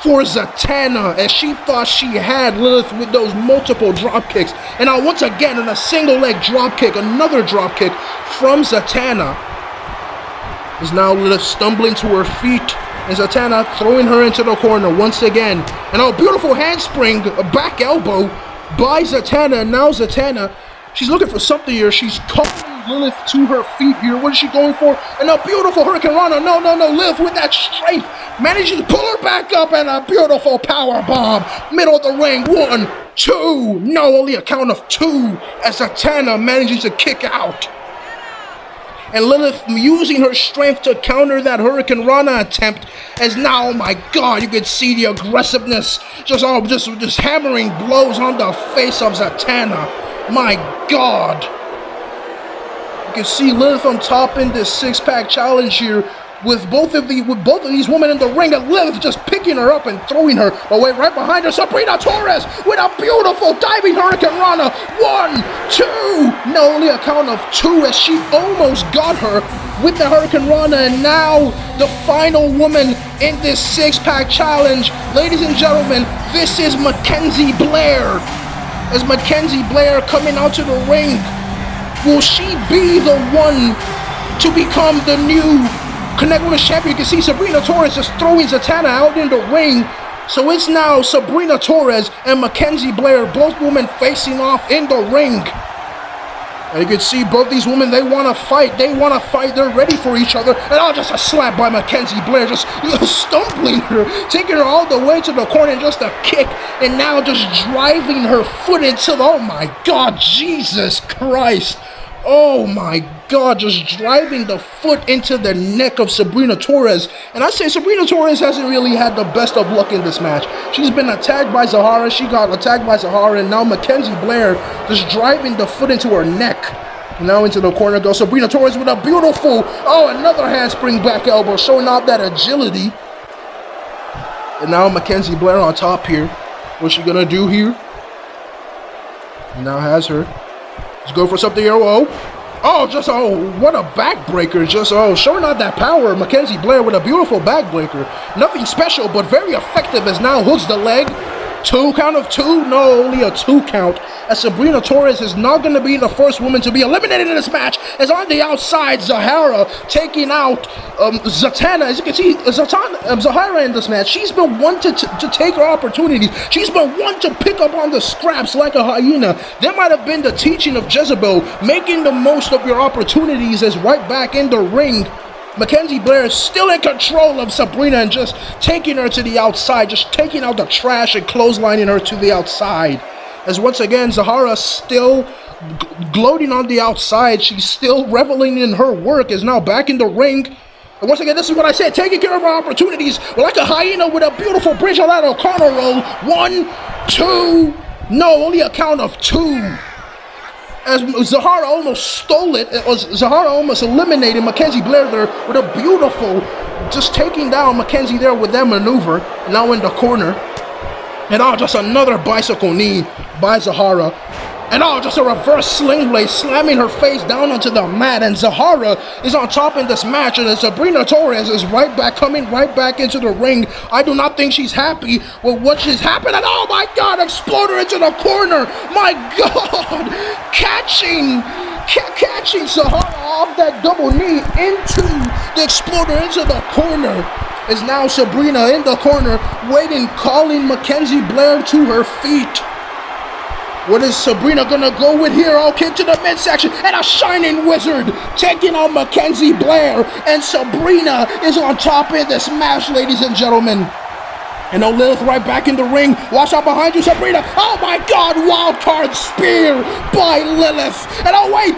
[SPEAKER 1] for Zatanna, as she thought she had Lilith with those multiple drop kicks. And now once again in a single leg drop kick, another drop kick from Zatanna. Is now Lilith stumbling to her feet, and Zatanna throwing her into the corner once again. And a beautiful handspring, a back elbow by Zatanna. And now Zatanna, she's looking for something here. She's calling Lilith to her feet here. What is she going for? And a beautiful Hurricane Rana. No. Lilith with that strength manages to pull her back up, and a beautiful power bomb. Middle of the ring. 1, 2. Only a count of 2 as Zatanna manages to kick out. And Lilith using her strength to counter that Hurricane Rana attempt. As now, oh my God, you can see the aggressiveness. Just hammering blows on the face of Zatanna. My God. You can see Lilith on top in this 6-pack challenge here with both of these women in the ring, and Lilith just picking her up and throwing her away. Right behind her, Sabrina Torres with a beautiful diving Hurricane Rana. 1, 2. Only a count of 2 as she almost got her with the Hurricane Rana. And now the final woman in this 6-pack challenge. Ladies and gentlemen, this is Mackenzie Blair. As Mackenzie Blair coming out to the ring. Will she be the one to become the new Connect Women's Champion? You can see Sabrina Torres just throwing Zatanna out in the ring. So it's now Sabrina Torres and Mackenzie Blair, both women facing off in the ring. And you can see both these women, they want to fight. They're ready for each other. And just a slap by Mackenzie Blair, just stumbling her, taking her all the way to the corner, and just a kick. And now just driving her foot into the, oh my God, Jesus Christ. Oh my God, just driving the foot into the neck of Sabrina Torres. And I say Sabrina Torres hasn't really had the best of luck in this match. She's been attacked by Zahara. She got attacked by Zahara. And now Mackenzie Blair just driving the foot into her neck. Now into the corner goes Sabrina Torres with a beautiful, another handspring back elbow, showing off that agility. And now Mackenzie Blair on top here. What's she gonna do here? Now has her. Let's go for something here. What a backbreaker. Showing out that power. Mackenzie Blair with a beautiful backbreaker. Nothing special, but very effective, as now hooks the leg. 2 count of 2. Only a 2 count. As Sabrina Torres is not going to be the first woman to be eliminated in this match. As on the outside, Zahara taking out Zatanna. As you can see, Zahara in this match, she's been one to take her opportunities. She's been one to pick up on the scraps like a hyena. That might have been the teaching of Jezebel, making the most of your opportunities. As right back in the ring, Mackenzie Blair is still in control of Sabrina and just taking her to the outside, just taking out the trash and clotheslining her to the outside. As once again, Zahara still gloating on the outside. She's still reveling in her work, is now back in the ring. And once again, this is what I said, taking care of our opportunities like a hyena with a beautiful bridge on that O'Connor roll. 1, 2, only a count of 2. As Zahara almost stole it, Zahara almost eliminated Mackenzie Blair there with a beautiful, just taking down Mackenzie there with that maneuver. Now in the corner. And just another bicycle knee by Zahara. And just a reverse sling blade, slamming her face down onto the mat. And Zahara is on top in this match. And Sabrina Torres is coming right back into the ring. I do not think she's happy with what she's happened. And oh my God, exploder into the corner. My God, catching Zahara off that double knee into the exploder into the corner. Is now Sabrina in the corner, waiting, calling Mackenzie Blair to her feet. What is Sabrina gonna go with here? Okay, to the midsection, and a Shining Wizard taking on Mackenzie Blair, and Sabrina is on top in this match, ladies and gentlemen. And Lilith right back in the ring. Watch out behind you, Sabrina. Oh my God, wild card spear by Lilith. And oh wait,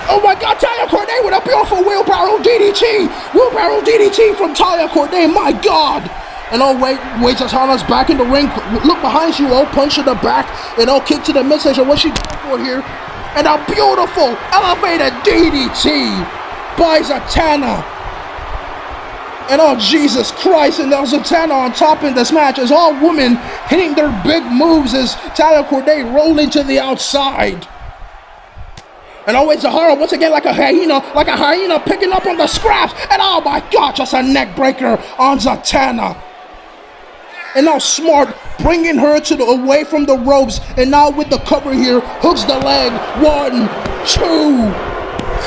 [SPEAKER 1] oh my God, Talia Corday with a beautiful wheelbarrow DDT. Wheelbarrow DDT from Talia Corday, my God. And wait, Zahara's back in the ring. Look behind you, punch to the back, and kick to the midsection. What's she going for here? And a beautiful elevated DDT by Zatanna. And Jesus Christ, and now Zatanna on top in this match as all women hitting their big moves as Talia Corday rolling to the outside. And wait, Zahara once again like a hyena picking up on the scraps. And oh my God, just a neck breaker on Zatanna. And now Smart bringing her away from the ropes. And now with the cover here, hooks the leg. 1, 2,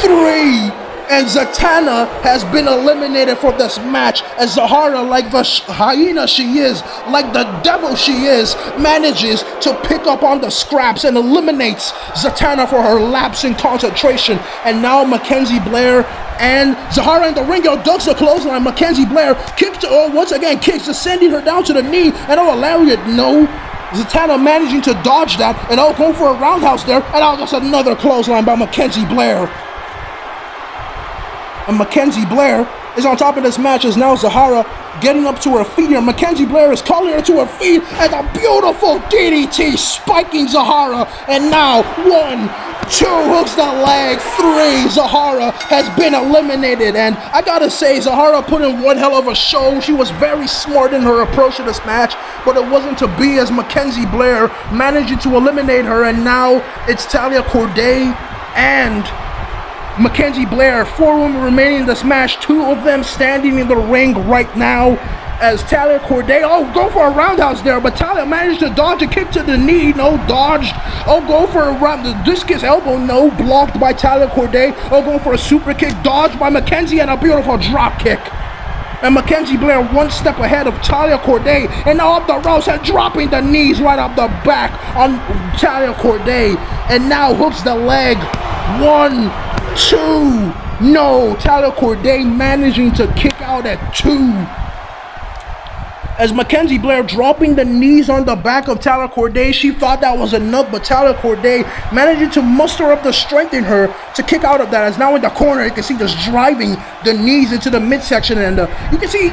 [SPEAKER 1] 3. And Zatanna has been eliminated from this match as Zahara, like the hyena she is, like the devil she is, manages to pick up on the scraps and eliminates Zatanna for her lapse in concentration. And now Mackenzie Blair and Zahara in the ring, ducks the clothesline. Mackenzie Blair kicks, once again kicks, just sending her down to the knee. And lariat, no. Zatanna managing to dodge that, and going for a roundhouse there. And just another clothesline by Mackenzie Blair. And Mackenzie Blair is on top of this match as now Zahara getting up to her feet here. Mackenzie Blair is calling her to her feet and a beautiful DDT spiking Zahara. And now 1, 2 hooks the leg, 3. Zahara has been eliminated. And I gotta say, Zahara put in one hell of a show. She was very smart in her approach to this match, but it wasn't to be as Mackenzie Blair managing to eliminate her. And now it's Talia Corday and Mackenzie Blair, 4 women remaining in this match, 2 of them standing in the ring right now as Talia Corday, go for a roundhouse there, but Talia managed to dodge a kick to the knee, no, dodged, go for a the discus elbow, no, blocked by Talia Corday, going for a super kick, dodged by Mackenzie, and a beautiful drop kick. And Mackenzie Blair 1 step ahead of Talia Corday, and now up the ropes and dropping the knees right up the back on Talia Corday, and now hooks the leg. 1, 2, no, Talia Corday managing to kick out at 2. As Mackenzie Blair dropping the knees on the back of Talia Corday, she thought that was enough, but Talia Corday managing to muster up the strength in her to kick out of that. As now in the corner, you can see just driving the knees into the midsection, and you can see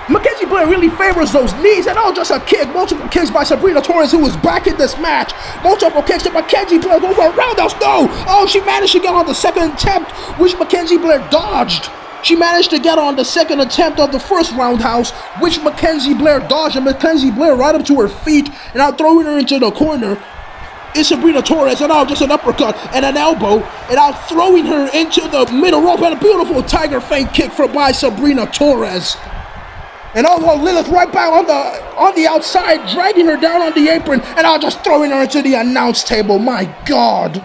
[SPEAKER 1] Mackenzie Blair really favors those knees, and just a kick, multiple kicks by Sabrina Torres, who was back in this match. Multiple kicks to Mackenzie Blair, going for a roundhouse, no! She managed to get on the second attempt, which Mackenzie Blair dodged. She managed to get on the second attempt of the first roundhouse, which Mackenzie Blair dodged, and Mackenzie Blair right up to her feet, and now throwing her into the corner is Sabrina Torres, and now just an uppercut and an elbow, and now throwing her into the middle rope, and a beautiful tiger feint kick by Sabrina Torres. And Lilith right back on the outside, dragging her down on the apron, and now just throwing her into the announce table. My God.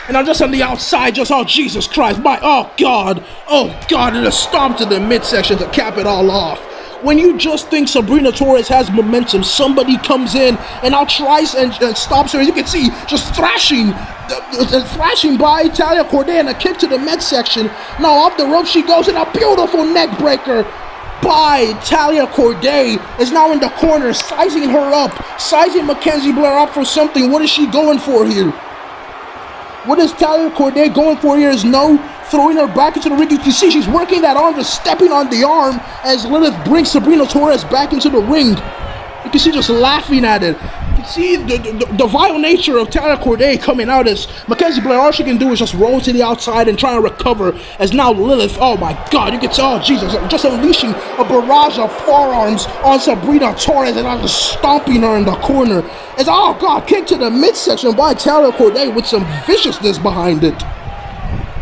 [SPEAKER 1] And I'm just on the outside, Jesus Christ, God, and a stomp to the midsection to cap it all off. When you just think Sabrina Torres has momentum, somebody comes in and now tries and stops her. As you can see, just thrashing by Talia Corday, and a kick to the midsection. Now off the rope she goes, and a beautiful neck breaker by Talia Corday is now in the corner, sizing her up, sizing Mackenzie Blair up for something. What is she going for here? What is Talia Corday going for here is no, throwing her back into the ring. You can see she's working that arm, just stepping on the arm as Lilith brings Sabrina Torres back into the ring. You You can see just laughing at it. You can see the vile nature of Tyler Corday coming out as Mackenzie Blair. All she can do is just roll to the outside and try and recover. As now Lilith, oh my God, you can tell, oh Jesus, just unleashing a barrage of forearms on Sabrina Torres and I'm just stomping her in the corner. As oh God, kick to the midsection by Tyler Corday with some viciousness behind it.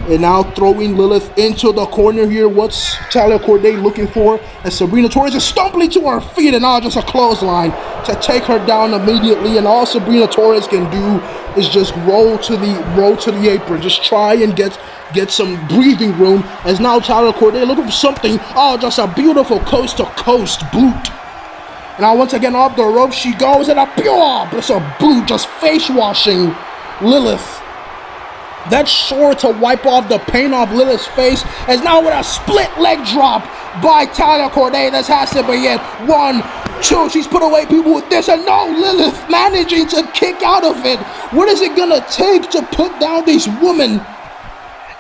[SPEAKER 1] And now throwing Lilith into the corner here. What's Tyler Corday looking for? And Sabrina Torres is stumbling to her feet and now just a clothesline to take her down immediately. And all Sabrina Torres can do is just roll to the apron. Just try and get some breathing room. As now Tyler Corday looking for something. Oh, just a beautiful coast to coast boot. And now once again off the rope she goes and a boot just face washing Lilith. That's sure to wipe off the paint off Lilith's face. As now with a split leg drop by Tyler Corday. This has to be it. 1, 2. She's put away people with this. And no, Lilith managing to kick out of it. What is it going to take to put down these women?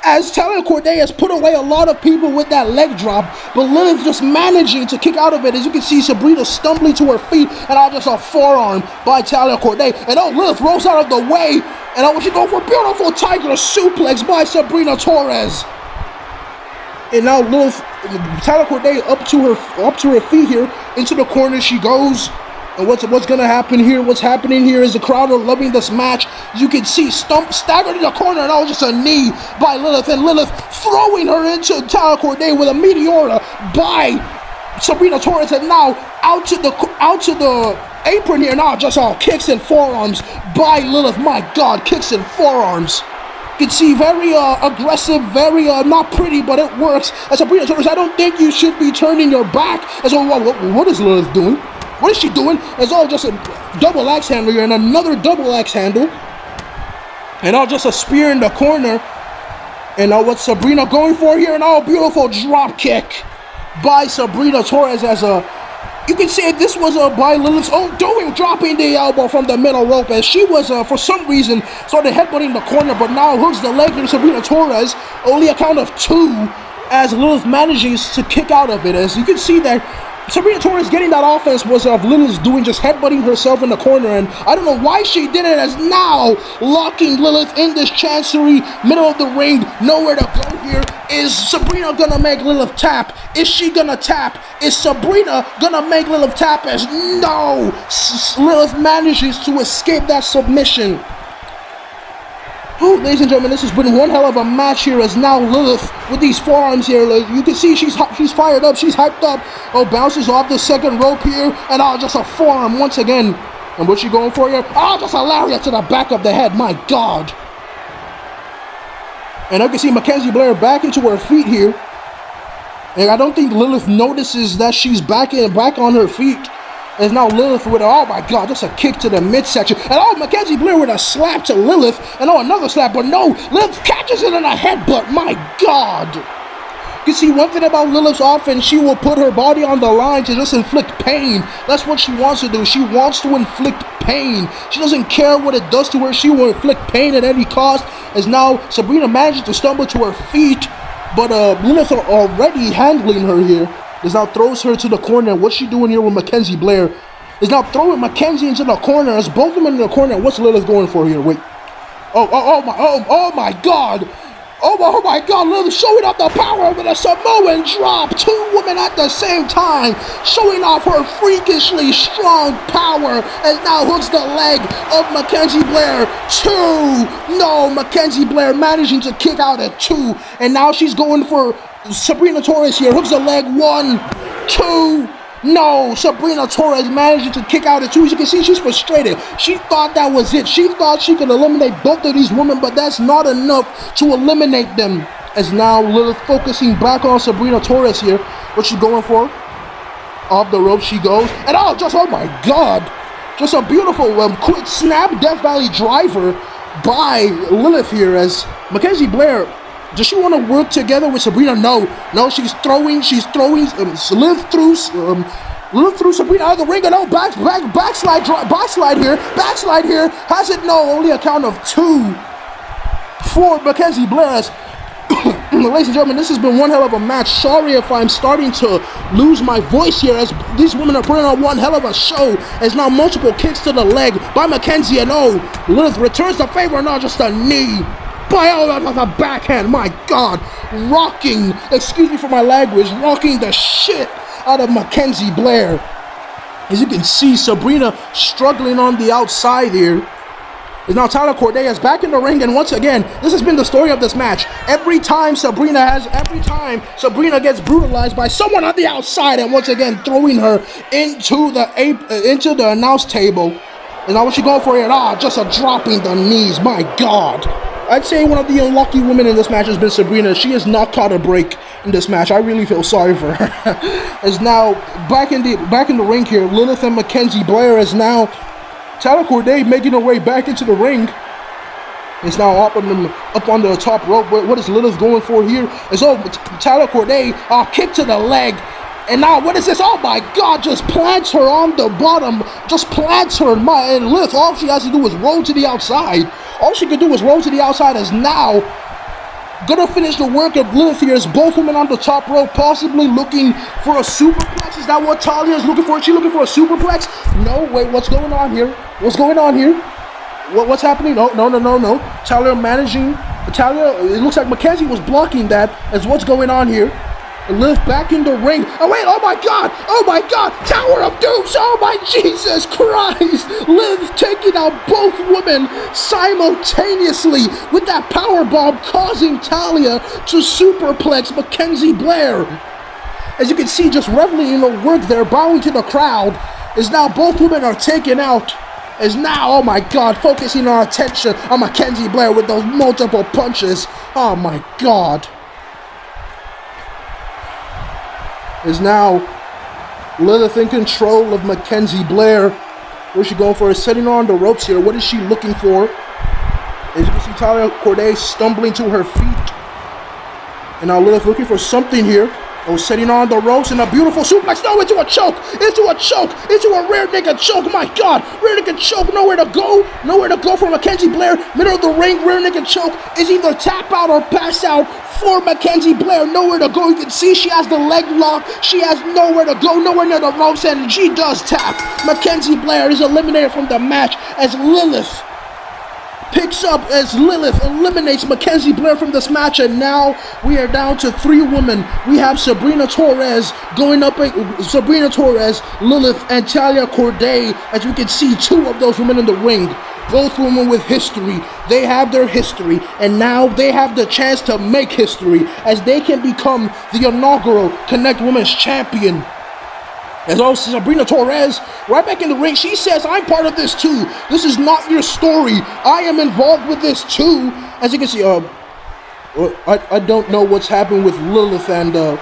[SPEAKER 1] As Tyler Corday has put away a lot of people with that leg drop, but Lilith just managing to kick out of it. As you can see, Sabrina stumbling to her feet, and now just a forearm by Tyler Corday. And oh, Lilith rolls out of the way, and oh, she goes for a beautiful tiger suplex by Sabrina Torres. And now Lilith, Tyler Corday up to her feet here, into the corner she goes. And what's going to happen here? What's happening here is the crowd are loving this match. You can see Stump staggered in the corner, and just a knee by Lilith. And Lilith throwing her into Tyler Corday with a meteora by Sabrina Torres. And now out to the apron here. Now just all kicks and forearms by Lilith. My God, kicks and forearms. You can see very aggressive, very not pretty, but it works. As Sabrina Torres, I don't think you should be turning your back. As what is Lilith doing? What is she doing? It's all just a double axe handle here and another double axe handle. And all just a spear in the corner. And now what's Sabrina going for here? And all beautiful drop kick by Sabrina Torres as you can say this was by Lilith's own doing, dropping the elbow from the middle rope as she was for some reason started headbutting the corner, but now hooks the leg to Sabrina Torres. Only a count of 2 as Lilith manages to kick out of it. As you can see that Sabrina Torres getting that offense was of Lilith doing, just headbutting herself in the corner, and I don't know why she did it, as now locking Lilith in this chancery, middle of the ring, nowhere to go here. Is Sabrina gonna make Lilith tap? Is she gonna tap? Is Sabrina gonna make Lilith tap? As no, Lilith manages to escape that submission. Oh, ladies and gentlemen, this has been one hell of a match here. As now Lilith with these forearms here, you can see she's fired up, she's hyped up. Oh, bounces off the second rope here, and just a forearm once again. And what's she going for here? Just a lariat to the back of the head. My God. And I can see Mackenzie Blair back into her feet here, and I don't think Lilith notices that she's back on her feet. As now Lilith with oh my God, just a kick to the midsection. And Mackenzie Blair with a slap to Lilith. And another slap, but no, Lilith catches it in a headbutt. My God. You see, one thing about Lilith's offense, she will put her body on the line to just inflict pain. That's what she wants to do. She wants to inflict pain. She doesn't care what it does to her. She will inflict pain at any cost. As now Sabrina manages to stumble to her feet, but Lilith are already handling her here. Is now throws her to the corner. What's she doing here with Mackenzie Blair? Is now throwing Mackenzie into the corner. As both of them in the corner. What's Lilith going for here? Wait. Oh my God. Oh my God. Lilith showing off the power with a Samoan drop. 2 women at the same time. Showing off her freakishly strong power. And now hooks the leg of Mackenzie Blair. 2. No, Mackenzie Blair managing to kick out at 2. And now she's going for Sabrina Torres here, hooks the leg. 1, 2. No, Sabrina Torres managing to kick out at 2. As you can see, she's frustrated. She thought that was it. She thought she could eliminate both of these women, but that's not enough to eliminate them. As now Lilith focusing back on Sabrina Torres here. What's she going for? Off the rope she goes. And oh my God. Just a beautiful quick snap Death Valley driver by Lilith here. As Mackenzie Blair, does she want to work together with Sabrina? No, she's throwing Lilith through Sabrina out of the ring. And backslide here, has it? No, only a count of 2 for Mackenzie Blair. ladies and gentlemen, this has been one hell of a match. Sorry if I'm starting to lose my voice here, as these women are putting on one hell of a show. As now multiple kicks to the leg by Mackenzie, and Lilith returns the favor, not just a knee. By the backhand, my God, rocking, excuse me for my language, rocking the shit out of Mackenzie Blair. As you can see, Sabrina struggling on the outside here. Is now Tyler Corday is back in the ring, and once again, this has been the story of this match. Every time Sabrina gets brutalized by someone on the outside, and once again throwing her into the announce table. And now what's she going for here? Just a dropping the knees. My God. I'd say one of the unlucky women in this match has been Sabrina. She has not caught a break in this match. I really feel sorry for her. Is now back in the ring here. Lilith and Mackenzie Blair is now Tyler Corday making her way back into the ring. It's now up on the top rope. What is Lilith going for here? It's Tyler Corday kick to the leg. And now what is this? Oh my God, just plants her on the bottom. Just plants her. And Lilith, all she has to do is roll to the outside. All she can do is roll to the outside. Is now gonna finish the work of Lilith here. Is both women on the top rope, possibly looking for a superplex. Is that what Talia is looking for? Is she looking for a superplex? No, wait, what's going on here? What's going on here? What's happening? No. Talia managing. It looks like Mackenzie was blocking that. As what's going on here? Lilith back in the ring. Oh wait, oh my God, Tower of Dooms, oh my Jesus Christ. Lilith taking out both women simultaneously with that power bomb, causing Talia to superplex Mackenzie Blair. As you can see, just reveling in the work there, bowing to the crowd, is now both women are taken out. Is now, oh my God, focusing our attention on Mackenzie Blair with those multiple punches. Oh my God. Is now Lilith in control of Mackenzie Blair. Where's she going for? Is setting her on the ropes here. What is she looking for? As you can see, Tyler Corday stumbling to her feet. And now Lilith looking for something here. Setting on the ropes, and a beautiful suplex. No, into a choke. Into a rear naked choke. My God, rear naked choke. Nowhere to go for Mackenzie Blair. Middle of the ring, rear naked choke is either tap out or pass out for Mackenzie Blair. Nowhere to go. You can see she has the leg lock. She has nowhere to go, nowhere near the ropes, and she does tap. Mackenzie Blair is eliminated from the match as Lilith eliminates Mackenzie Blair from this match, and now we are down to 3 women. We have Sabrina Torres, Lilith, and Talia Corday. As you can see, 2 of those women in the ring. Both women with history. They have their history, and now they have the chance to make history as they can become the inaugural Connect Women's Champion. As also Sabrina Torres, right back in the ring, she says, I'm part of this too. This is not your story. I am involved with this too. As you can see, I don't know what's happened with Lilith and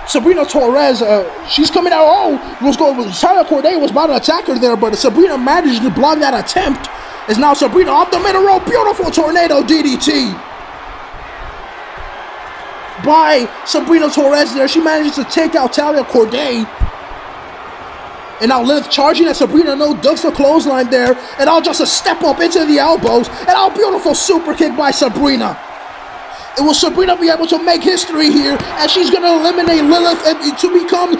[SPEAKER 1] Sabrina Torres. She's coming out. Tyler Corday was about to attack her there, but Sabrina managed to block that attempt. As now Sabrina off the middle rope. Beautiful tornado DDT by Sabrina Torres there. She manages to take out Talia Corday. And now Lilith charging at Sabrina, ducks the clothesline there, and just a step up into the elbows, and beautiful super kick by Sabrina. And will Sabrina be able to make history here as she's going to eliminate Lilith and to become,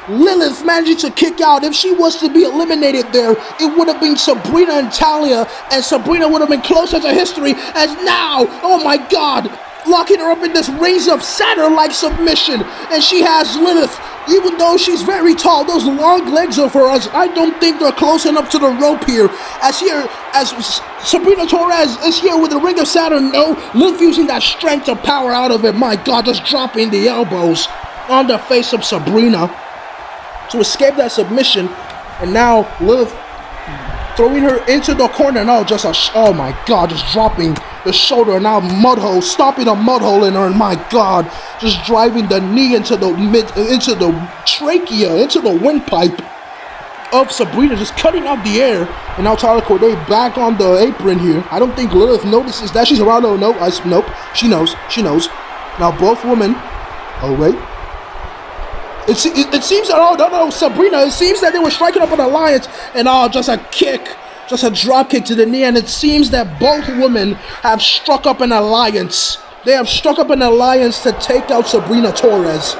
[SPEAKER 1] Lilith managing to kick out. If she was to be eliminated there, it would have been Sabrina and Talia, and Sabrina would have been closer to history as now, oh my God, locking her up in this Rings of Saturn-like submission, and she has Lilith. Even though she's very tall, those long legs of hers, I don't think they're close enough to the rope here. As Sabrina Torres is here with the Ring of Saturn, Lilith using that strength to power out of it. My God, just dropping the elbows on the face of Sabrina to escape that submission. And now Lilith throwing her into the corner. Oh my God, just dropping the shoulder, and now mud hole, stopping a mud hole in her, and my God, just driving the knee into the trachea, into the windpipe of Sabrina, just cutting out the air. And now Tyler Corday back on the apron here. I don't think Lilith notices that she's around. Nope, she knows. Now both women, wait. It seems that, Sabrina, it seems that they were striking up an alliance, and just a kick. Just a drop kick to the knee, and it seems that both women have struck up an alliance They have struck up an alliance to take out Sabrina Torres.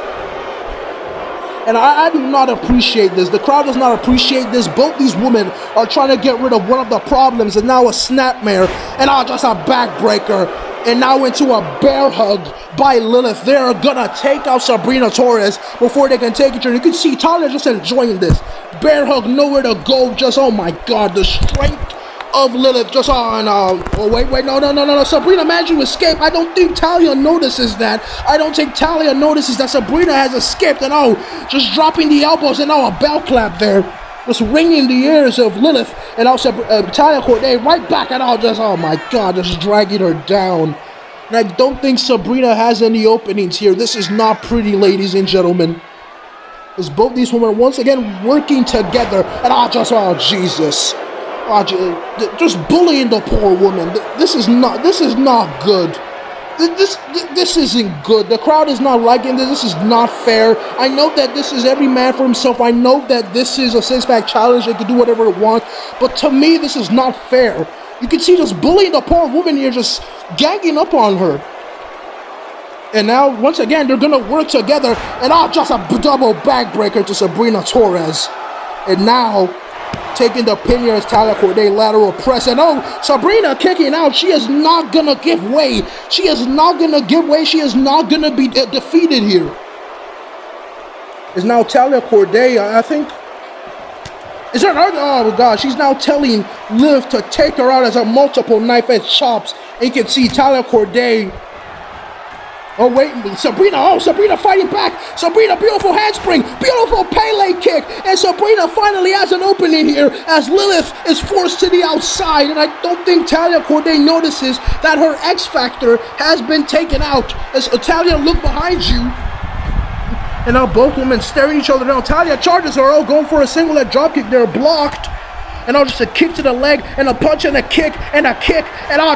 [SPEAKER 1] And I do not appreciate this. The crowd does not appreciate this. Both these women are trying to get rid of one of the problems, and now a snapmare, and now just a backbreaker, and now into a bear hug by Lilith. They're gonna take out Sabrina Torres before they can take each other. You can see Talia just enjoying this. Bear hug, nowhere to go. Just, oh my God, the strength of Lilith just on. Oh wait, no. Sabrina managed to escape. I don't think Talia notices that. I don't think Talia notices that Sabrina has escaped, and just dropping the elbows, and now a bell clap there, just ringing the ears of Lilith, and also Talia Corday right back, and oh my God, just dragging her down. And I don't think Sabrina has any openings here. This is not pretty, ladies and gentlemen. As both these women once again working together, and Jesus. Just bullying the poor woman. This is not good. This isn't good. The crowd is not liking this. This is not fair. I know that this is every man for himself. I know that this is a six-pack challenge. They can do whatever it wants. But to me, this is not fair. You can see just bullying the poor woman here, just ganging up on her. And now, once again, they're going to work together. And just a double backbreaker to Sabrina Torres. And now, taking the pin here as Talia Corday lateral press. And Sabrina kicking out. She is not going to give way. She is not going to give way. She is not going to be defeated here. Is now Talia Corday, I think. Is there another? Oh, God. She's now telling Liv to take her out as a multiple knife-edge chops. And you can see Talia Corday. Oh, wait, Sabrina fighting back. Sabrina, beautiful handspring, beautiful Pele kick. And Sabrina finally has an opening here as Lilith is forced to the outside. And I don't think Talia Corday notices that her X Factor has been taken out. As Talia, look behind you. And now both women staring each other down. Talia charges her, going for a single leg dropkick. They're blocked. And just a kick to the leg, and a punch, and a kick, and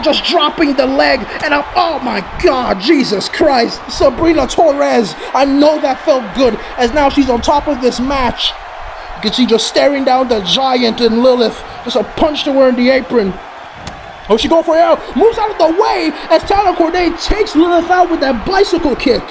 [SPEAKER 1] just dropping the leg, and oh my God, Jesus Christ, Sabrina Torres, I know that felt good, as now she's on top of this match. You can see just staring down the giant and Lilith, just a punch to her in the apron. Oh, she going for it, moves out of the way, as Talia Corday takes Lilith out with that bicycle kick.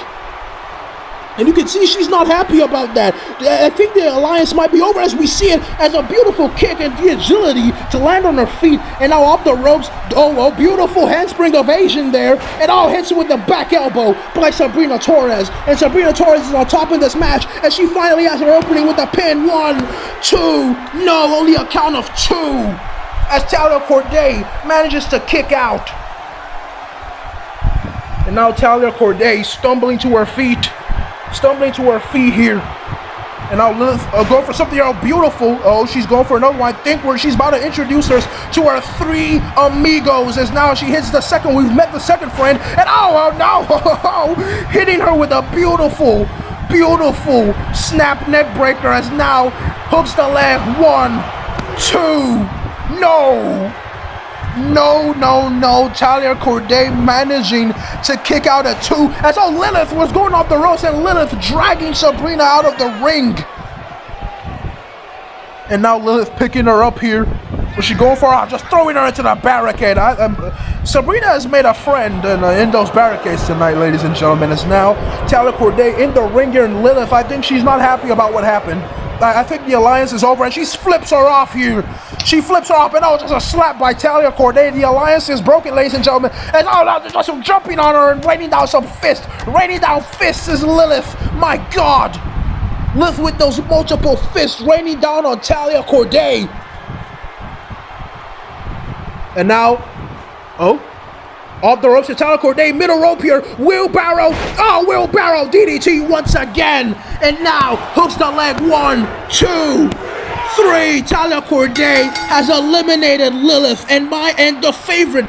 [SPEAKER 1] And you can see she's not happy about that. I think the alliance might be over as we see it as a beautiful kick and the agility to land on her feet. And now off the ropes. Oh, beautiful handspring evasion there. And hits her with the back elbow by Sabrina Torres. And Sabrina Torres is on top of this match. And she finally has her opening with a pin. 1, 2. No, only a count of 2. As Talia Corday manages to kick out. And now Talia Corday stumbling to her feet here. And now Lilith going for something beautiful. Oh, she's going for another one. I think where she's about to introduce her to her 3 amigos. As now she hits the second. We've met the second friend. And no. Hitting her with a beautiful snap neck breaker. As now hooks the leg. 1, 2. No. Talia Corday managing to kick out at 2. As Lilith was going off the ropes, and Lilith dragging Sabrina out of the ring. And now Lilith picking her up here. Was she going for her? Just throwing her into the barricade. Sabrina has made a friend in those barricades tonight, ladies and gentlemen. It's now Talia Corday in the ring here, and Lilith, I think she's not happy about what happened. I think the alliance is over, and she flips her off here. She flips her off, and just a slap by Talia Corday. The alliance is broken, ladies and gentlemen. And just some jumping on her and raining down some fists. Raining down fists is Lilith. My God. Lilith with those multiple fists raining down on Talia Corday. And now, off the ropes to Talia Corday, middle rope here, wheelbarrow DDT once again, and now hooks the leg. 1, 2, 3. Talia Corday has eliminated Lilith, and the favorite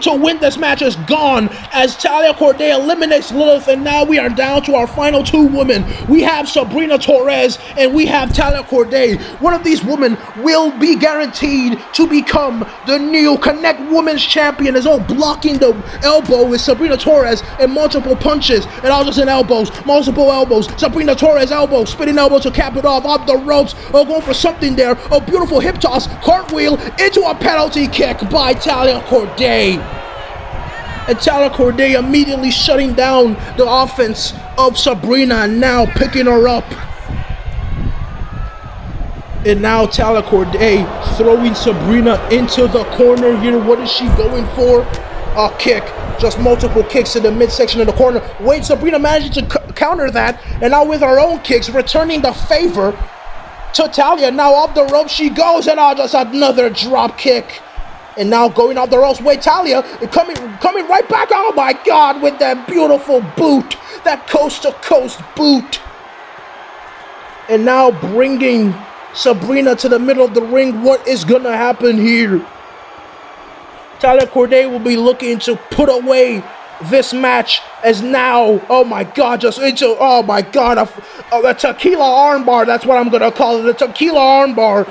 [SPEAKER 1] to win this match is gone as Talia Corday eliminates Lilith, and now we are down to our final 2 women. We have Sabrina Torres and we have Talia Corday. One of these women will be guaranteed to become the new Connect Women's Champion, as blocking the elbow with Sabrina Torres and multiple punches, and all just in elbows, multiple elbows. Sabrina Torres elbow, spinning elbow to cap it off the ropes. Going for something there. A beautiful hip toss, cartwheel into a penalty kick by Talia Corday. And Tyler Corday immediately shutting down the offense of Sabrina and now picking her up. And now Tyler Corday throwing Sabrina into the corner here. What is she going for? A kick. Just multiple kicks in the midsection of the corner. Wait, Sabrina managing to counter that. And now with her own kicks, returning the favor to Talia. Now off the rope she goes. And just another drop kick. And now going off the ropes. Wait, Talia coming right back. Oh my God, with that beautiful boot. That coast-to-coast boot. And now bringing Sabrina to the middle of the ring. What is gonna happen here? Tyler Corday will be looking to put away this match as now, oh my God, just into, oh my God, a tequila armbar, that's what I'm gonna call it, the tequila armbar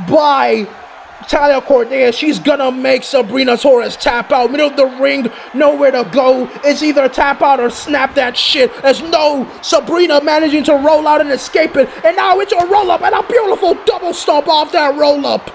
[SPEAKER 1] by Tyler Corday. She's gonna make Sabrina Torres tap out, middle of the ring, nowhere to go. It's either tap out or snap that shit. As no, Sabrina managing to roll out and escape it, and now it's a roll up and a beautiful double stomp off that roll up.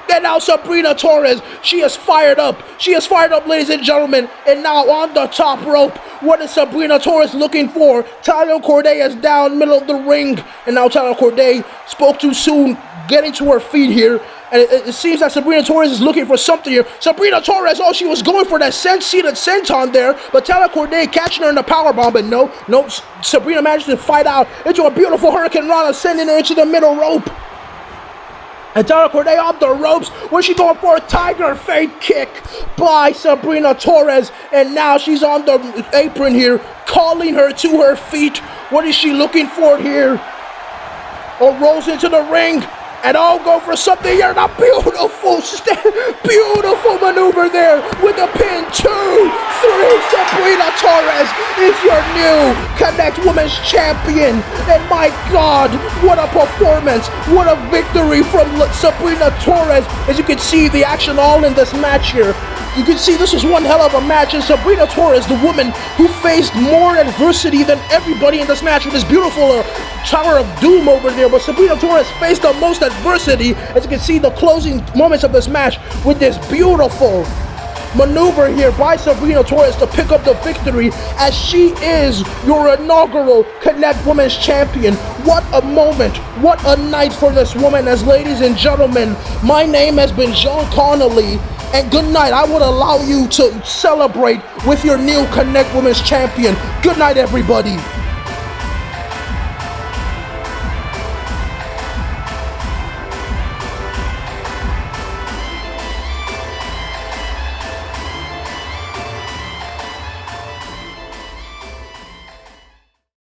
[SPEAKER 1] And now Sabrina Torres, she is fired up. She is fired up, ladies and gentlemen. And now on the top rope, what is Sabrina Torres looking for? Tyler Corday is down middle of the ring. And now Tyler Corday spoke too soon, getting to her feet here. And it seems that Sabrina Torres is looking for something here. Sabrina Torres, oh, she was going for that seated senton there. But Tyler Corday catching her in the powerbomb. But no, Sabrina managed to fight out into a beautiful Hurricane Rana, sending her into the middle rope. And Tyler Corday off the ropes. Where's she going for? A tiger fake kick by Sabrina Torres. And now she's on the apron here, calling her to her feet. What is she looking for here? Oh, rolls into the ring. And I'll go for something here. And a beautiful maneuver there with a pin. 2, 3. Sabrina Torres is your new Connect Women's Champion. And my God, what a performance. What a victory from Sabrina Torres. As you can see, the action all in this match here. You can see this was one hell of a match, and Sabrina Torres, the woman who faced more adversity than everybody in this match with this beautiful Tower of Doom over there, but Sabrina Torres faced the most adversity. As you can see, the closing moments of this match with this beautiful maneuver here by Sabrina Torres to pick up the victory, as she is your inaugural Connect Women's Champion. What a moment, what a night for this woman. As ladies and gentlemen, my name has been John Connolly, and good night. I would allow you to celebrate with your new Connect Women's Champion. Good night, everybody.